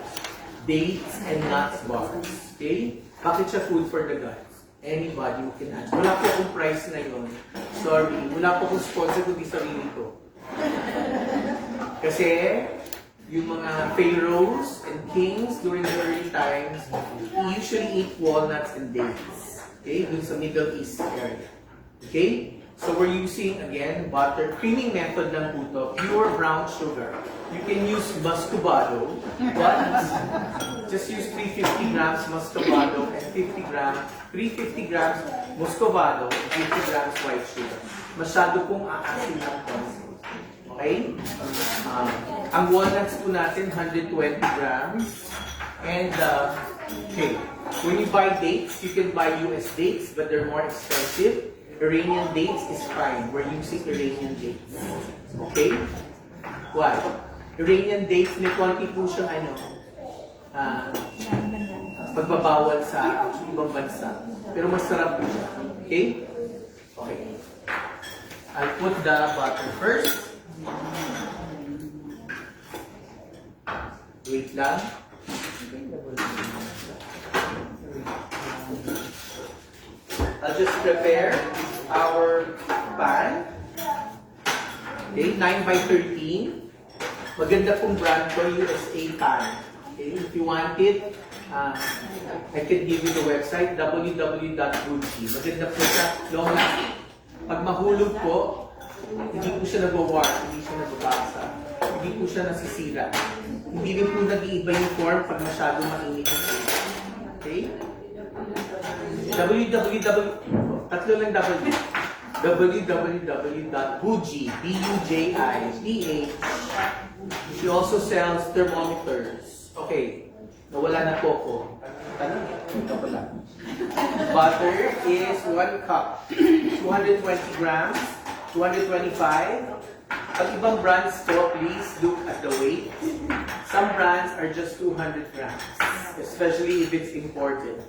S1: Dates and nuts bars. Okay? Bakit siya food for the gods? Anybody who can answer. Wala po akong price na yun. Sorry. Wala po akong sponsor kundi sarili ko. Kasi, yung mga pharaohs and kings during the early times usually eat walnuts and dates. Okay? Dun sa Middle East area. Okay? So we're using, again, butter. Creaming method lang po to. Pure brown sugar. You can use muscovado, but just use 350 grams muscovado and 350 grams muscovado and 50 grams white sugar. Masyado pong aasin lang po. Okay? Ang walnuts po natin, 120 grams. And, okay, when you buy dates, you can buy US dates, but they're more expensive. Iranian dates is fine. We're using Iranian dates. Okay? Why? Iranian dates, may konti po siyang magbabawal sa ibang bansa. Pero masarap po siya. Okay? Okay. I'll put the butter first. Wait lang. I'll just prepare our pan. Okay, 9 by 13. Maganda pong brand ko, USA pan. Okay, if you want it, I can give you the website, www.gucci. Maganda po siya, long lasting. Pag mahulog po, hindi po siya nag-warp, hindi siya nagbabasa, hindi po siya nasisira. Hindi rin po nag-iiba yung form pag masyado mainit yung food. Okay? Tatlo lang www.buji, B-U-J-I-P-H. She also sells thermometers. Okay, nawala na po ko. Ito pala. Butter is 1 cup, 220 grams, 225. Pag ibang brands po, please look at the weight. Some brands are just 200 grams, especially if it's imported.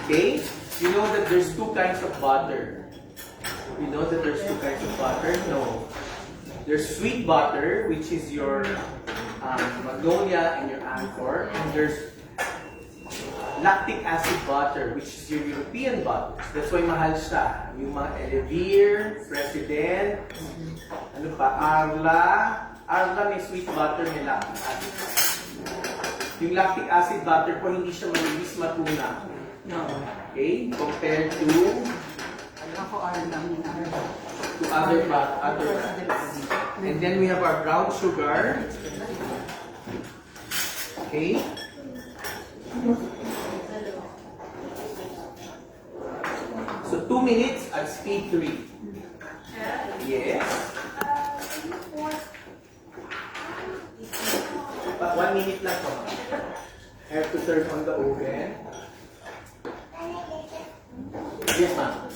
S1: Okay? You know that there's two kinds of butter. You know that there's two kinds of butter? No. There's sweet butter, which is your Magnolia and your Anchor. And there's lactic acid butter, which is your European butter. That's why mahal siya. Yung mga Elevir, President, ano pa, Arla. Arla may sweet butter, may lactic acid. Yung lactic acid butter po, hindi siya mabilis matuna.
S2: No.
S1: Okay? Compared to
S2: Ako lang
S1: other brands. And then we have our brown sugar. Okay? So 2 minutes at speed 3. Yes. But 1 minute lang po. I have to turn on the oven. Yes, ma'am.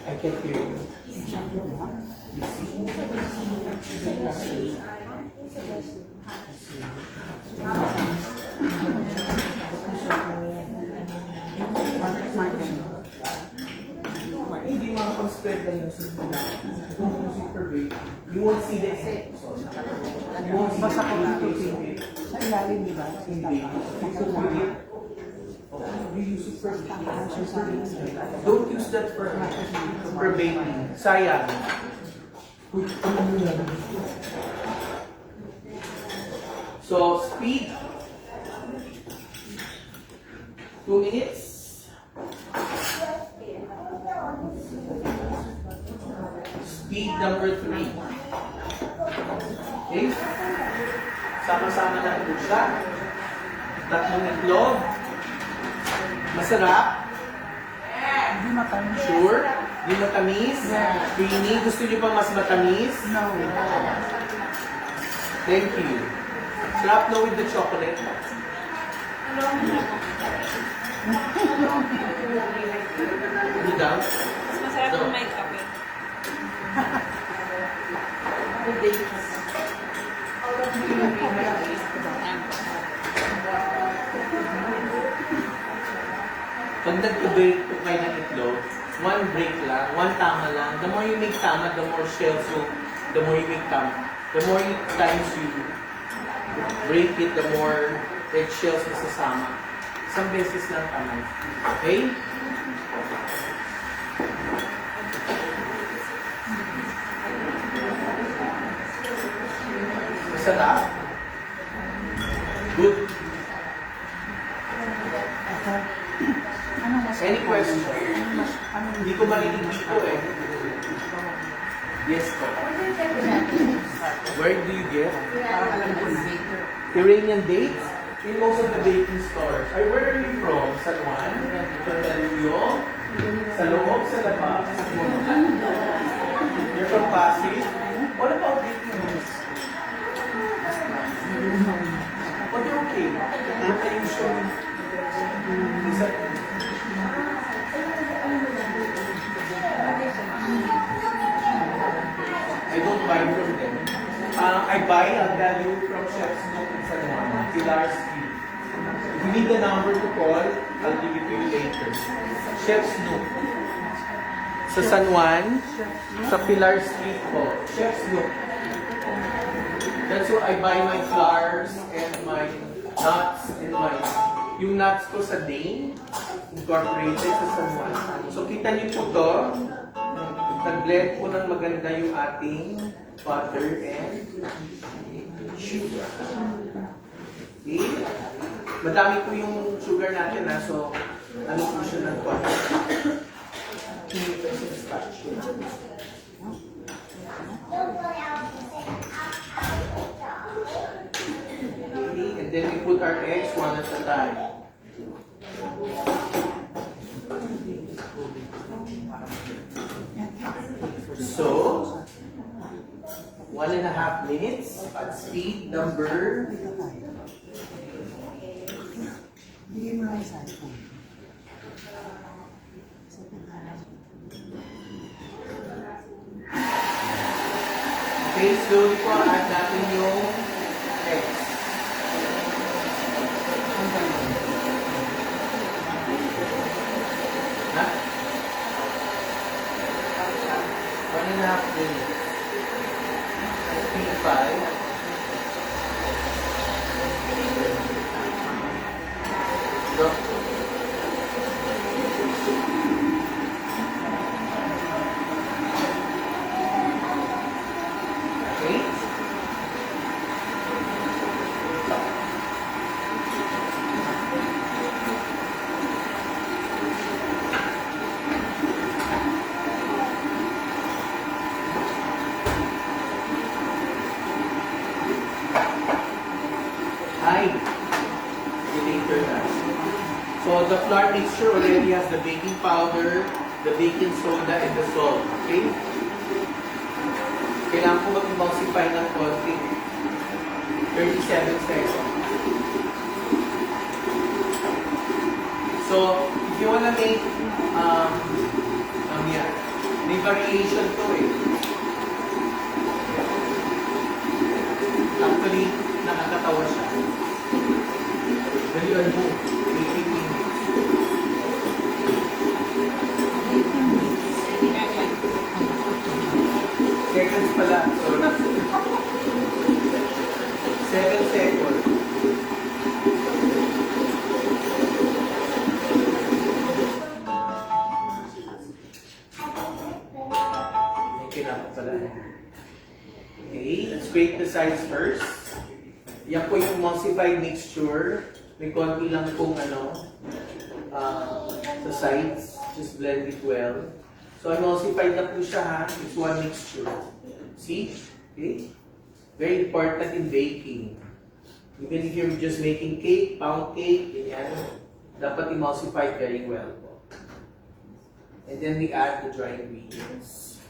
S1: I can hear you. Hindi makapag-spread lang yung soup na. Kung super great, you won't see the effect. You won't see
S2: Basta ko lang
S1: the
S2: ito. Sa ilalim, di ba?
S1: Hindi. You use super Don't use that for baking. Sayang. So, speed. 2 minutes. Speed number 3. Okay? Sama-sama na ito siya. 3 itlog. Masarap.
S2: Hindi matamis.
S1: Sure. Di matamis. Creamy. Gusto niyo pa mas matamis?
S2: No.
S1: Thank you. Sarap na with the chocolate. Hindi daw?
S4: Mas masarap kung may kape. Pag nag-bake po kayo ng itlog, 1 break lang, 1 tama lang. The more you make tama, the more shells will
S1: the more you become, the more times you break it, the more eggshells na sasama. Isang beses lang tama. Okay? Masarap? Good. Any question? Hindi ko marinig dito eh. Yes po. Where do you get? Iranian dates? In most of the baking stores. Ay, where are you from? San Juan? From Mandaluyong? Sa loob, sa labas? You're from Pasig? What about baking homes? But you're okay. What are you showing? I don't buy from them. I buy a value from Chef's Nook in San Juan, Pilar Street. If you need the number to call, I'll give it to you later. Chef's Nook. Sa San Juan, sa Pilar Street po. Chef's Nook. That's where I buy my flours and my nuts and my... Yung nuts ko sa Dane, incorporated sa San Juan. So kita niyo po to, nag-blend po ng maganda yung ating butter and sugar. Okay? Madami po yung sugar natin na, so ano po siya ng butter. And then we put our eggs one at a time. So, 1.5 minutes at speed number. Okay, slowly po add natin yung eggs. Ha? 1.5 minutes. Speed 5. Go. Okay. Hi. Later na. So the flour mixture already has the baking powder, the baking soda, and the salt. Okay? Kailangan po mag-emulsify ng konti. 37 seconds. So, if you wanna make, yeah, may variation to eh. Actually, nakakatawa siya. Dalian mo, 18 minutes. Seconds pala. Sorry. 7 seconds. May kinapa pala. Okay, let's scrape the sides first. Yan po yung emulsified mixture. May konti lang pong sa sides. Just blend it well. So emulsified na po siya ha. It's one mixture. See? Okay? Very important in baking. Even if you're just making cake, pound cake, ganyan, dapat emulsified very well po. And then we add the dry ingredients.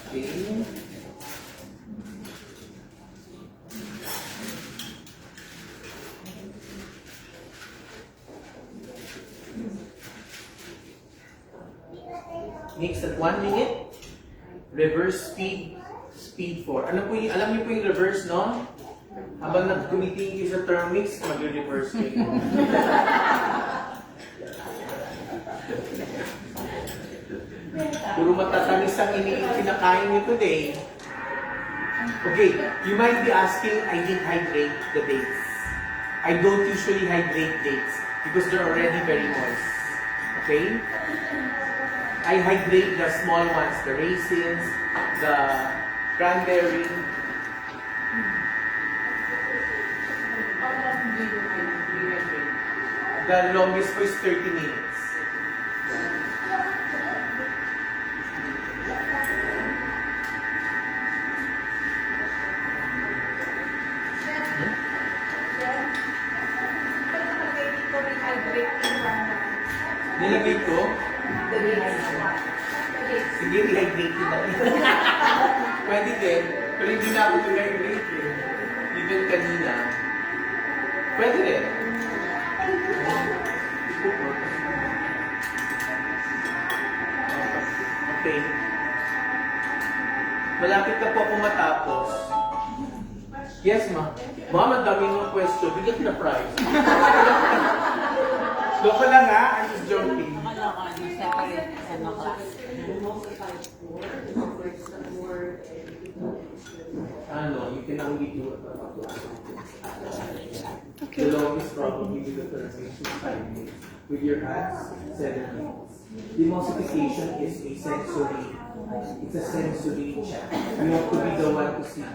S1: Okay. Mix at 1 minute. Reverse speed, speed 4. Ano po yung, alam niyo po yung reverse, no? Habang nag-tumitingin sa thermix, mag-reverse kayo. Puro matatamis ang kinakain niyo today. Okay, you might be asking, I didn't hydrate the dates. I don't usually hydrate dates because they're already very moist. Okay? I hydrate the small ones, the raisins, the cranberry.
S2: How long do you rehydrate?
S1: The longest po is 30 minutes. Nilagay ko? Sige, rehydrate din natin. Pwede din. Pero hindi na ako rehydrate eh. Even kanina. Pwede rin. Okay. Malapit na po ako matapos. Yes, ma. Ma'am, ang dami ng question. Bigyan na prize. Loko lang ha. I'm just joking.
S4: Nakaloka, yung separate, ano ka.
S1: Ano, you can only do it the longest probably with the fermentation 5 minutes. With your hands, 7 minutes. Emulsification is a sensory, it's a sensory check. You have to be the one to see.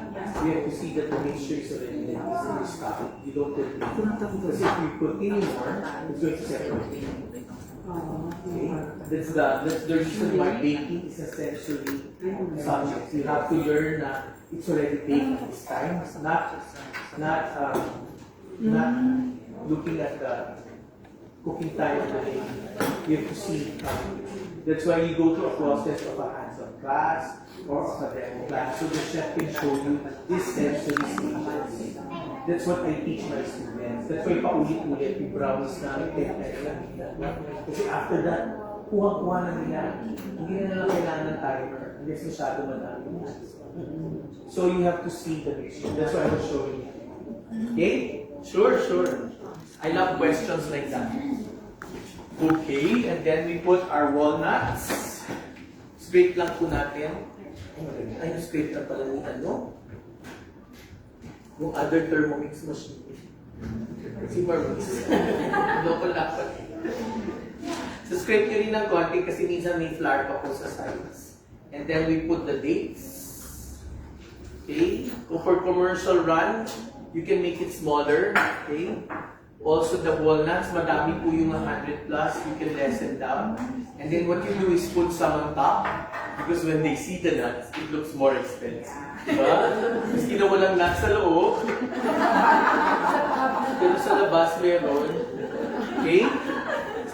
S1: You have to see that the mixture is already in you stop it. You don't put it. Because if you put any more, it's going to separate. Okay? That's the reason why baking is a sensory subject. You have to learn that it's already baked at this time. Not looking at the cooking time of the day. You have to see. That's why you go to a process of a hands-on class or of a demo class, so the chef can show you this sensory stages. That's what I teach my students. That's why paulit-ulit yung brownies namin, kasi after that, kuha-kuha na nila. Hindi na nila kailangan ng timer. Hindi masyado madami. So you have to see the mixture. That's what I was showing you. Okay? Sure. I love questions like that. Okay, and then we put our walnuts. Scrape lang po natin. Ay, scrape lang pala ni ano? Yung other Thermomix machine. Si Marmix. Loko lapat. So scrape nyo rin ng konti kasi minsan may flour pa po sa sides. And then we put the dates. Okay? Kung for commercial run, you can make it smaller. Okay? Also the walnuts, madami po yung 100 plus, you can lessen down. And then what you do is put some on top because when they see the nuts, it looks more expensive. Diba? Mas walang nuts sa loob. Pero sa labas meron. Okay?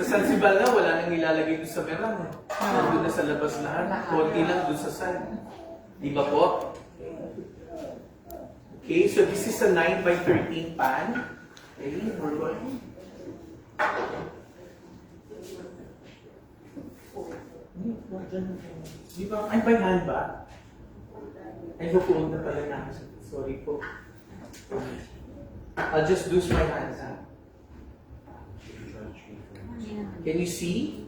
S1: Sa Zanzibar na, wala nang ilalagay doon sa merang. Doon na sa labas lahat. Konti lang doon sa side. Di ba po? Okay, so this is a 9 by 13 pan. Okay, we're going. Di ba? Ay, by hand ba? Ay, hukuon na pala na. Sorry po. I'll just use my hands. Can you see?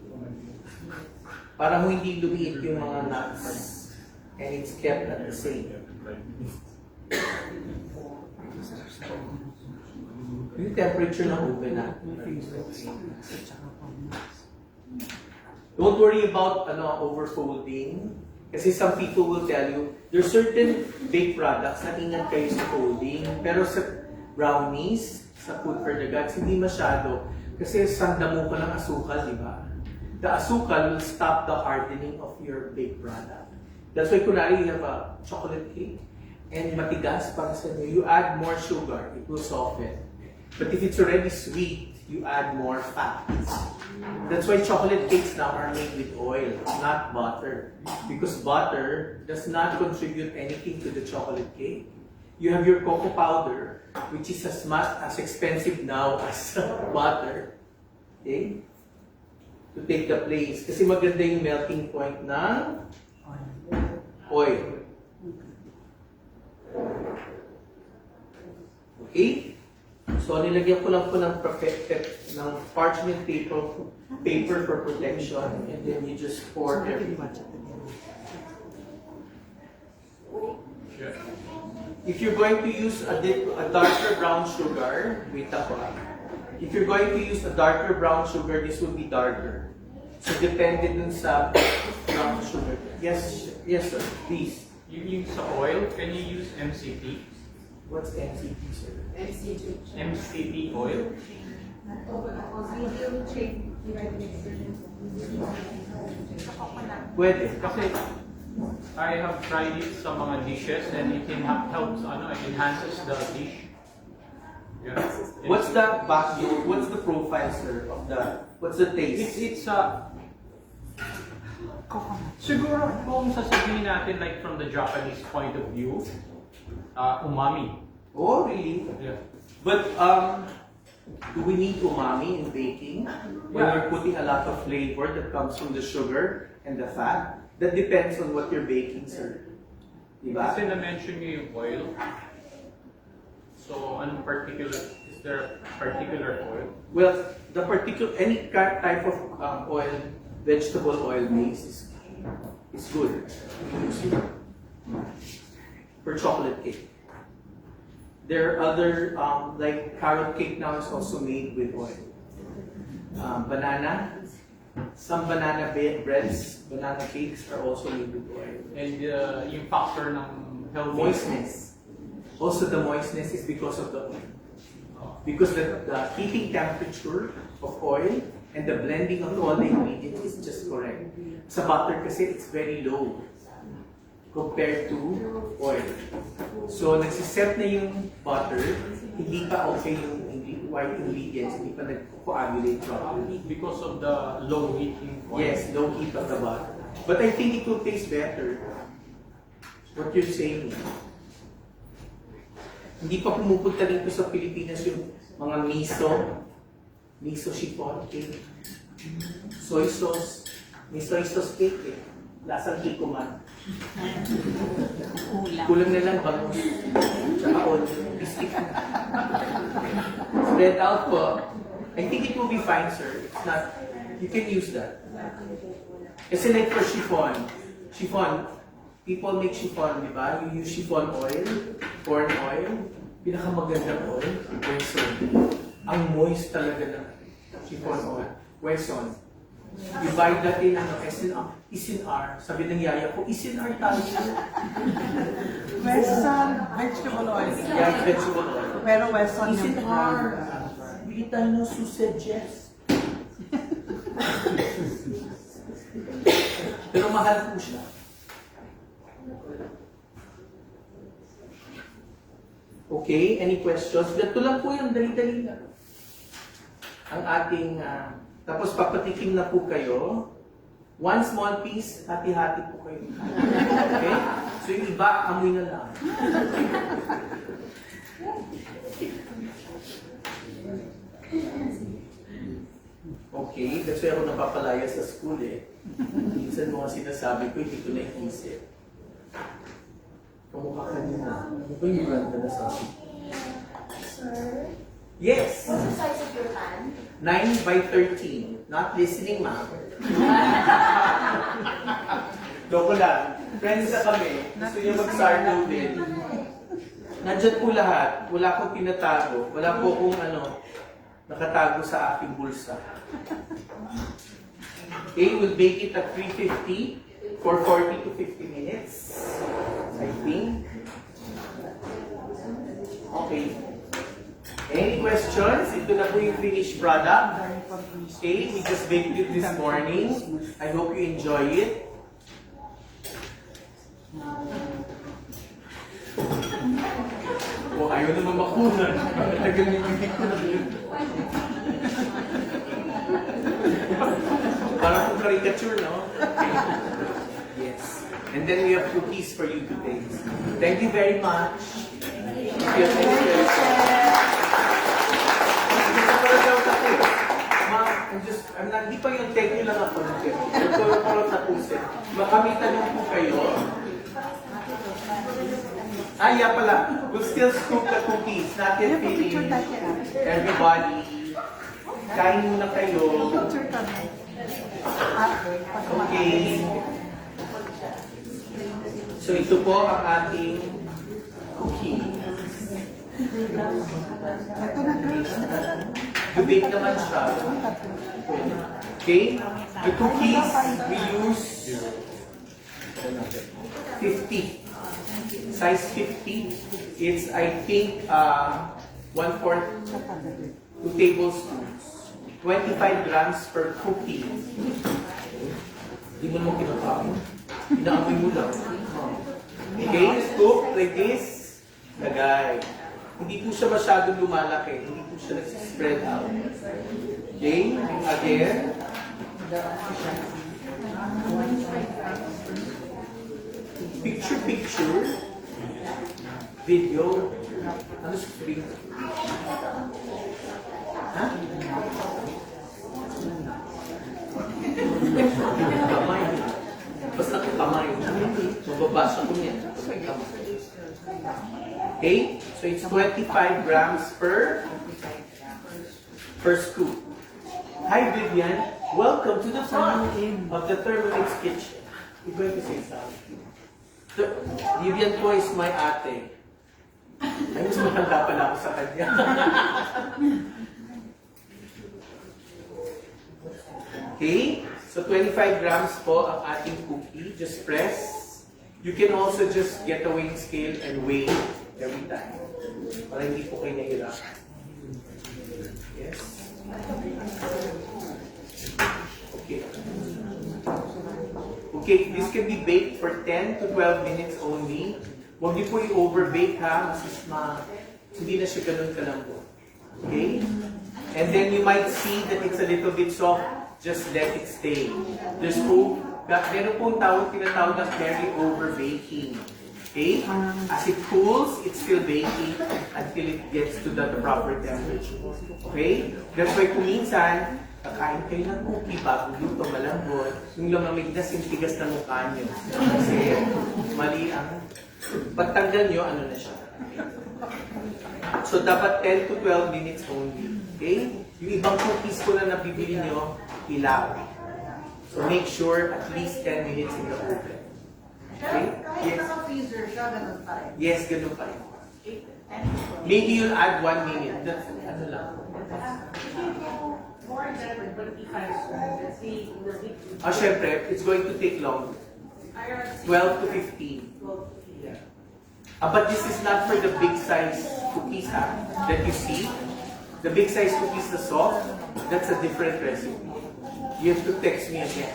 S1: Para mo hindi lumiit yung mga nuts. And it's kept at the same. Yung temperature ng oven natin. Don't worry about overfolding. Kasi some people will tell you, there's certain baked products na ingat kayo sa folding. Pero sa brownies, sa food for the gods, hindi masyado. Kasi sanda mo pa ng asukal, di ba? The asukal will stop the hardening of your baked product. That's why kunwari you have a chocolate cake and matigas para sa inyo, you add more sugar, it will soften. But if it's already sweet, you add more fat. That's why chocolate cakes now are made with oil, not butter. Because butter does not contribute anything to the chocolate cake. You have your cocoa powder, which is as expensive now as butter. Okay? To take the place. Kasi maganda yung melting point ng oil. Okay? So, nilagyan ko lang po ng parchment paper for protection, and then you just pour everything. If you're going to use a darker brown sugar, wait ako ah. If you're going to use a darker brown sugar, this will be darker. So depende dun sa brown sugar. Yes, yes sir, please.
S5: Yung sa oil, can you use MCT?
S1: What's NCT sir?
S5: MCT oil?
S1: Pwede.
S5: Kasi I have tried it sa mga dishes and it helps, it enhances the dish. Yeah.
S1: What's the backbone? What's the profile sir of the, what's the taste?
S5: It's siguro kung sasabihin natin like from the Japanese point of view, umami.
S1: Oh really?
S5: Yeah.
S1: But do we need umami in baking? When
S5: Yeah.
S1: we're putting a lot of flavor that comes from the sugar and the fat? That depends on what you're baking, sir. Diba?
S5: Kasi na-mention niyo yung oil. So, anong particular, is there a particular oil?
S1: Well, any type of oil, vegetable oil base is good. Use it for chocolate cake. There are other, like carrot cake now is also made with oil. Banana, some banana breads, banana cakes are also made with oil.
S5: And yung factor ng healthy
S1: Moistness. Also the moistness is because of the oil. Because the heating temperature of oil and the blending of all the ingredients is just correct. Sa butter kasi it's very low compared to oil. So nagsiset na yung butter, hindi pa okay yung white ingredients, hindi pa nag-coagulate properly.
S5: because of the low heating oil.
S1: Yes, low heat of the butter. But I think it will taste better. What you're saying. Hindi pa pumupunta dito sa Pilipinas yung mga miso chiffon cake, soy sauce, may soy sauce cake eh. Lasang kikuman.
S4: Kulang.
S1: Kulang na lang bangus. Tsaka onion. Biscuit. Spread out po. I think it will be fine, sir. It's not, you can use that. Kasi like for chiffon, people make chiffon, di ba? You use chiffon oil, corn oil, pinakamagandang oil, Wesson. Ang moist talaga ng chiffon oil, Wesson. You buy that in SNR. Sabi ng yaya ko, SNR tayo.
S2: Western vegetable oil.
S1: Yeah, vegetable oil.
S2: Pero Western yung
S1: SNR. Bili tayo ng sausages. Pero mahal po siya. Okay, any questions? Ito lang po yung dali-dali na. Ang ating, tapos papatikim na po kayo. One small piece, hati-hati po kayo. Okay? So yung iba, amoy na lang. Okay, kasi ako napapalaya sa school eh. Minsan mga sinasabi ko, hindi ko naisip. Kamukha ka din na. Ano ba yung brand na nasabi?
S3: Sir,
S1: Yes!
S3: what's the size of your pan?
S1: 9 by 13. Not listening, ma'am. Loko lang. Friends na kami. Gusto niya mag-sardo din. Nandyan po lahat. Wala akong tinatago. Wala po akong nakatago sa aking bulsa. Okay, we'll bake it at 350 for 40 to 50 minutes. I think. Okay. Any questions? Ito na po yung finished product. Okay, we just baked it this morning. I hope you enjoy it. Oh, ayaw naman makunan. Tagal niyo yung ko na yun. Parang kung caricature, no? Yes. And then we have cookies for you to taste. Thank you very much. Thank you. Hindi pa yung thank you lang ako. Nagkulong tapusin. Baka may tanong po kayo. Yeah pala. We'll still scoop the cookies. Not yet finished. Everybody. Kain muna kayo. Okay. So ito po ang ating cookie. Debate naman siya. Okay? The cookies, we use 50. Size 50. It's, I think, 1/4, 2 tablespoons. 25 grams per cookie. Hindi mo naman kinakain. Inaamoy mo lang. Okay? Scoop like this. Lagay. Hindi po siya masyadong lumalaki. Hindi po siya nagsispread out. Okay? Again. Picture. Video. Ano screen? Ha? Kamay. Basta kamay. Mababasa ko niya. Okay? So it's 25 grams per scoop. Hi Vivian. Welcome to the front of the Thermomix kitchen. You're going to say something. Vivian po is my ate. Ay, mas matanda pala ako sa kanya. Okay? So 25 grams po ang ating cookie. Just press. You can also just get a weighing scale and weigh every time. Para hindi po kayo nahirapan. Yes? Okay. Okay, this can be baked for 10 to 12 minutes only. Huwag niyo po i-overbake ha, hindi na siya ganun kalambot. Okay? And then you might see that it's a little bit soft, just let it stay. Meron pong tinatawag na carry-over baking. Okay? As it cools, it's still baking until it gets to the proper temperature. Okay? That's why kung minsan, kakain kayo ng cookie bago luto, malambot, yung lamamig na sintigas na mukha nyo. Kasi mali ang pagtanggal nyo, ano na siya. So dapat 10 to 12 minutes only. Okay? Yung ibang cookies ko na nabibili nyo, hilaw. So make sure at least 10 minutes in the oven. Okay? Yes. Yes, ganun pa rin. Maybe you'll add 1 minute. That's, ano lang. Syempre, it's going to take long. 12 to 15. Yeah. But this is not for the big size cookies that you see. The big size cookies, the soft, that's a different recipe. You have to text me again.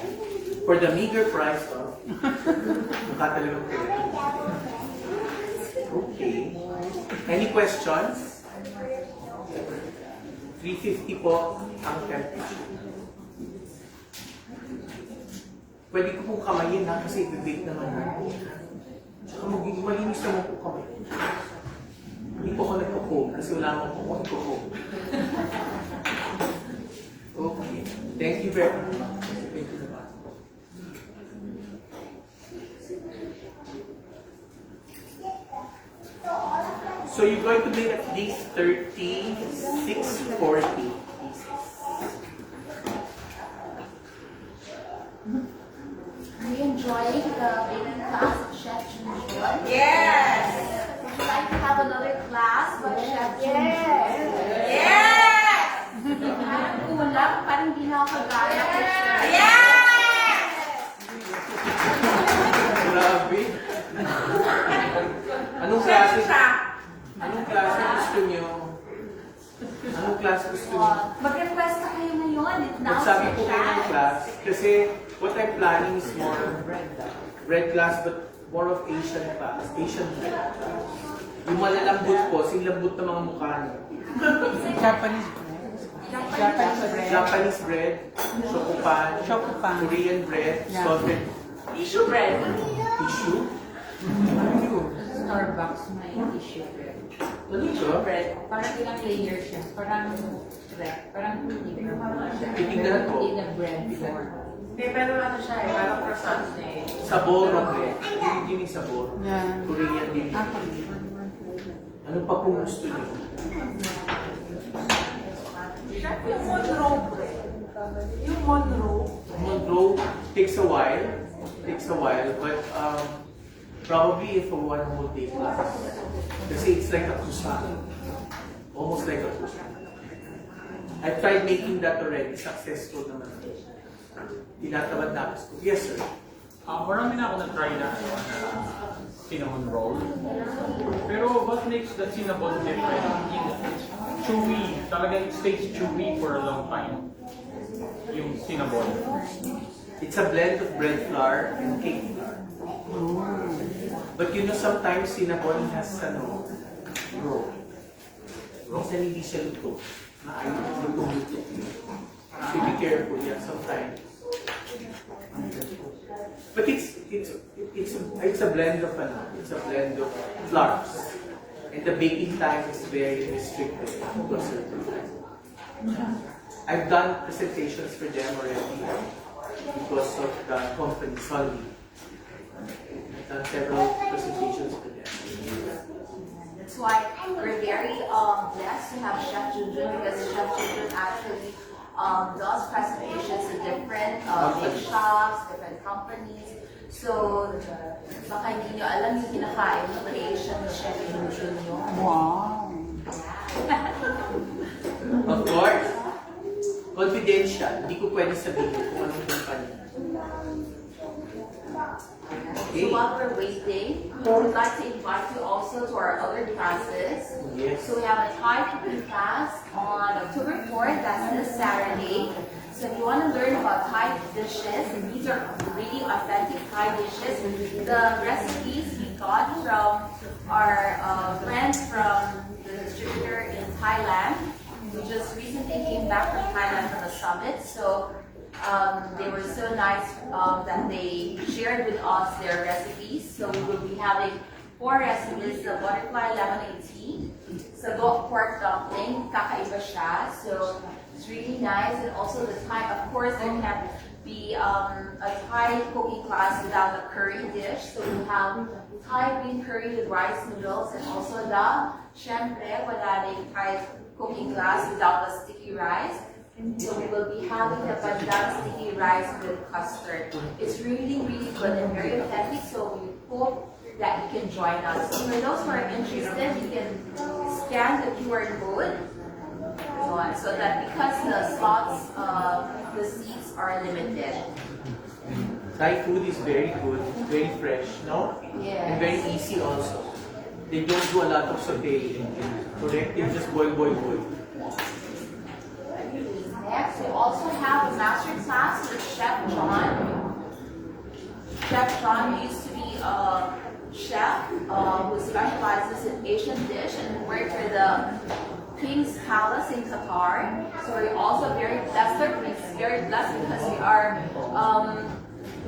S1: For the meager price of mukha talagang pera. Okay. Any questions? 350 po ang temperature. Pwede ko pong kamayin ha, kasi i-bake naman natin. Tsaka magiging malinis naman po kamay. Hindi po ako nagko-coke kasi wala naman po ako nagko-coke. Okay. Thank you very much. Thank you very much. So you're going to make at least 36, 40 pieces.
S3: Are you enjoying the baking class at Chef Junjun?
S2: Yes!
S3: Would you like to have another class with Chef Junjun?
S2: Yes!
S3: Parang kulang, parang di na ako kagaya kay Chef.
S2: Yes!
S1: Grabe. Anong klase? Anong klase gusto niyo? Anong klase gusto niyo?
S3: Mag-request na kayo ngayon. It's now
S1: Magsabi po
S3: Chef
S1: kayo ng
S3: Chat.
S1: class. Kasi what I'm planning is more bread class but more of Asian class. Asian bread class. Yung malalambot po, sinlambot ng mga mukha niyo. Japanese bread, shokupan, Korean bread, salted
S2: Tissue bread.
S1: tissue. Ano yun?
S4: Starbucks may tissue bread.
S1: Ano ito?
S2: Bread.
S4: Parang ilang layer siya. Parang bread. Parang
S1: Titignan ko.
S4: in a bread form.
S2: Pero ano siya eh, parang croissants na eh.
S1: Sabor ng bread. Hindi yung sabor. Korean din. Ano pa kung gusto niyo?
S2: Chef, yung Monroe bread. Yung Monroe.
S1: Monroe takes a while, but Probably for one whole day class. Kasi it's like a kusang. Almost like a kusang. I tried making that already. Successful naman. Tinatamad na ako. Yes, sir.
S5: Marami na ako na-try na cinnamon roll. Pero what makes the cinnamon different? It's chewy. Talaga it stays chewy for a long time. Yung cinnamon.
S1: It's a blend of bread flour and cake flour. But you know, sometimes cinnamon has roe. Minsan hindi siya luto. Luto. So be careful, yeah, sometimes. But it's a blend of flours. And the baking time is very restricted to a certain time. I've done presentations for them already because of the company Solvi. I've done several presentations for them.
S3: That's why we're very blessed to have Chef Junjun, because Chef Junjun actually does presentations to different big shops, different companies. So, baka hindi nyo alam yung kinakain ng creation ni Chef Junjun nyo.
S4: Wow.
S1: Of course, confidential. Hindi ko pwede sabihin kung anong company.
S3: So while we're waiting, we would like to invite you also to our other classes.
S1: Yes.
S3: So we have a Thai cooking class on October 4th, that's this Saturday. So if you want to learn about Thai dishes, and these are really authentic Thai dishes, the recipes we got from our friends from the distributor in Thailand. We just recently came back from Thailand from a summit, so they were so nice that they shared with us their recipes. So we will be having 4 recipes: the butterfly lemonade tea, sago pork dumpling, kakaiba siya. So it's really nice, and also the Thai. Of course, there can be a Thai cooking class without a curry dish. So we have Thai green curry with rice noodles, and also the syempre wala ring Thai cooking class without the sticky rice. So we will be having the pandan sticky rice with custard. It's really, really good and very authentic, so we hope that you can join us. So for those who are interested, you can scan the QR code so that because the slots, the seats are limited.
S1: Thai food is very good, very fresh, no?
S3: Yes.
S1: And very easy also. They don't do a lot of sauteing. Correct? They just boil.
S3: Next, we also have a master class with Chef John. Chef John used to be a chef who specializes in Asian dish and worked for the King's Palace in Qatar. So we're also very blessed. We're very blessed because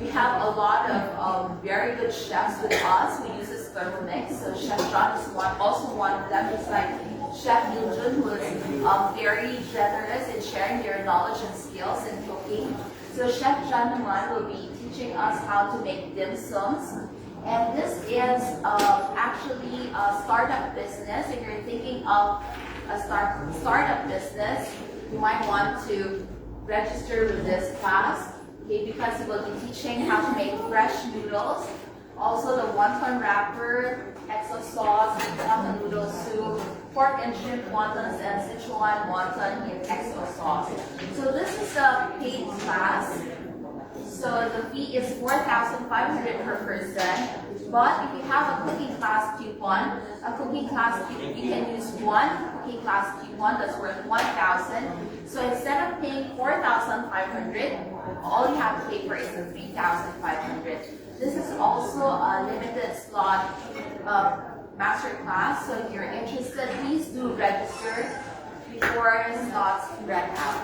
S3: we have a lot of very good chefs with us who uses Thermomix. So Chef John is also one of them. Just like Chef Junjun, who is very generous in sharing their knowledge and skills in cooking. So Chef John naman will be teaching us how to make dim sums. And this is actually a startup business. If you're thinking of a startup business, you might want to register with this class, okay, because it will be teaching how to make fresh noodles. Also the wonton wrapper, exo sauce, wonton noodle soup, pork and shrimp wontons, and Sichuan wonton in exo sauce. So this is a paid class. So the fee is 4,500 per person. But if you have a cooking class coupon, you can use one cooking class coupon that's worth 1,000. So instead of paying 4,500, all you have to pay for is the 3,500. This is also a limited slot master class. So if you're interested, please do register before slots run out.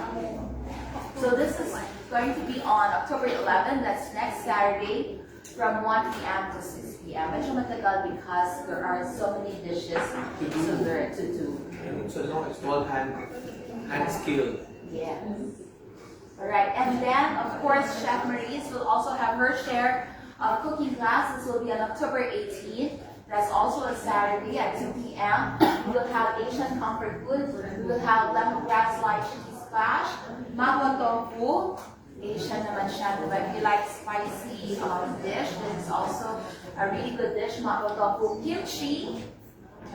S3: So this is going to be on October 11, that's next Saturday, from 1 p.m. to 6 p.m. Medyo matagal because there are so many dishes to do.
S1: And it's all hand skill.
S3: Yeah. Alright, and then of course Chef Maurice will also have her share of cooking class. This will be on October 18th. That's also a Saturday at 2 p.m. We will have Asian comfort food. We will have lemongrass lychee splash, magwa tofu. Asian naman siya, diba? If you like spicy dish, then it's also a really good dish, mapo tofu kimchi.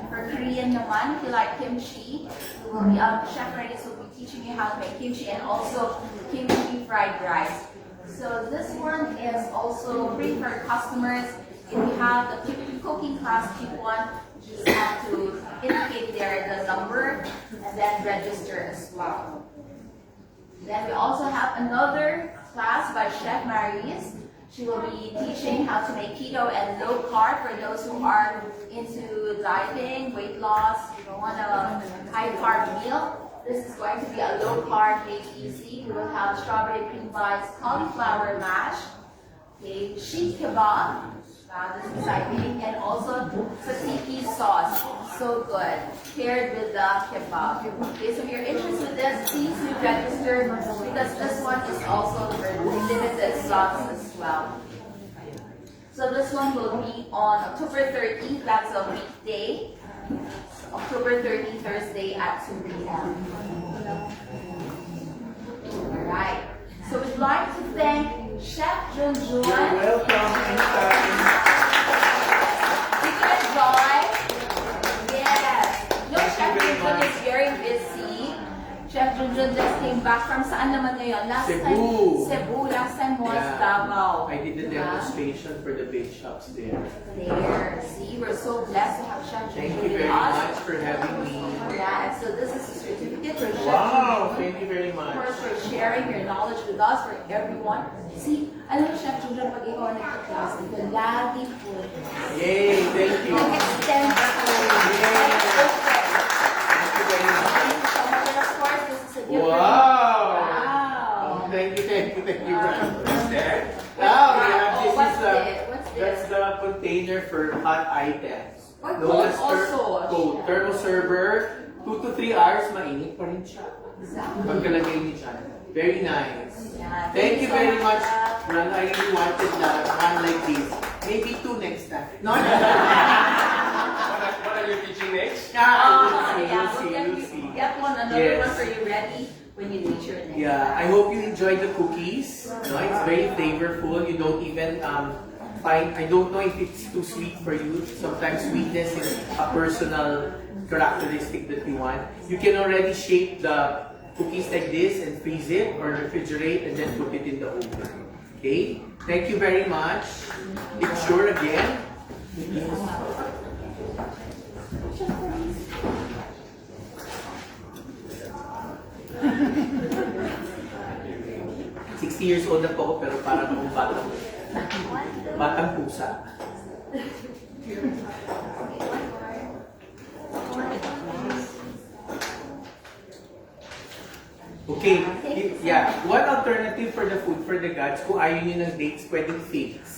S3: For Korean naman, if you like kimchi, we will be, Chef Maris will be teaching you how to make kimchi and also kimchi fried rice. So this one is also free for customers. If you have the cooking class Q1, you just have to indicate there the number and then register as well. Then we also have another class by Chef Maris. She will be teaching how to make keto and low carb for those who are into dieting, weight loss, you don't want a high carb meal. This is going to be a low carb, made easy. We will have strawberry cream bites, cauliflower mash, okay, sheet kebab, this is exciting, and also tzatziki sauce. So good, paired with the kebab. Okay, so if you're interested in this, please do register because this one is also for limited slots as well. So this one will be on October 30th, that's a weekday. October 30th, Thursday at 2 p.m. Alright, so we'd like to thank Chef Junjun.
S1: Welcome anytime.
S3: Did you enjoy? Yes. No, Chef Junjun is very busy. Chef Junjun just came back from saan naman ngayon? Last
S1: Cebu.
S3: time, Cebu. Last time was
S1: Yeah.
S3: Davao.
S1: I did the
S3: Diba?
S1: demonstration for the bake shops there.
S3: There. See, we're so blessed to have Chef
S1: Thank
S3: Junjun
S1: you
S3: with
S1: very
S3: us.
S1: much for having me.
S3: Yeah, and so this is a certificate for Chef
S1: Wow,
S3: Junjun.
S1: thank you very
S3: Of
S1: much.
S3: course, for sharing your knowledge with us, for everyone. See, alam mo, Chef Junjun, pag ikaw nagka-class dito, lagi po.
S1: Yay, thank you.
S3: Extend po.
S1: Yay. Thank you very much.
S3: So, and of course, this is a different.
S1: Wow.
S3: Wow.
S1: Thank you very much.
S5: What's that?
S1: Now we have
S3: Oh,
S1: this
S3: what's
S1: is the
S3: this? What's this?
S1: that's the container for hot items.
S3: Or
S1: Known
S3: cold
S1: as
S3: also.
S1: cold. Thermal server, 2 to 3 hours, mainit pa rin siya.
S3: Exactly.
S1: Pagkalagay ni dyan. Very nice.
S3: Yeah,
S1: Thank you
S3: so
S1: very much,
S3: Chef.
S1: Ron. I really wanted one like this. Maybe 2 next time. No, no.
S5: What are you teaching next?
S3: Yeah,
S1: You'll
S3: we'll
S1: see,
S3: get,
S1: you'll see.
S3: get another
S1: Yes.
S3: one for you ready when you teach your next
S1: Yeah,
S3: class.
S1: I hope you enjoyed the cookies. No, it's very flavorful. You don't even find, I don't know if it's too sweet for you. Sometimes sweetness is a personal characteristic that you want. You can already shape the cookies like this and freeze it or refrigerate and then put it in the oven. Okay? Thank you very much. It's sure again. 60 years old na po ako pero parang akong batang pusa. Okay, yeah. One alternative for the food for the gods, kung ayaw nyo ng dates, pwedeng figs.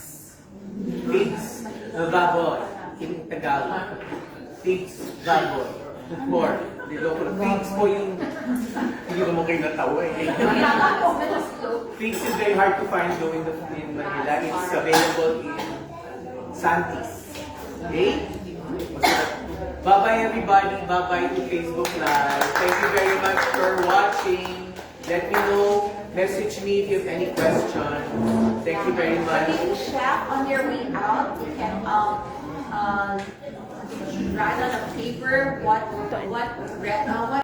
S1: Figs, baboy, in Tagalog. Figs, baboy. More. Figs po yung, hindi naman kayo natawa eh. Figs is very hard to find though in Manila. It's available in Santis. Okay? Bye-bye everybody. Bye-bye to Facebook Live. Thank you very much for watching. Let me know. Message me if you have any question. Thank you very much.
S3: Okay, Chef, on your way out, you can write on a paper what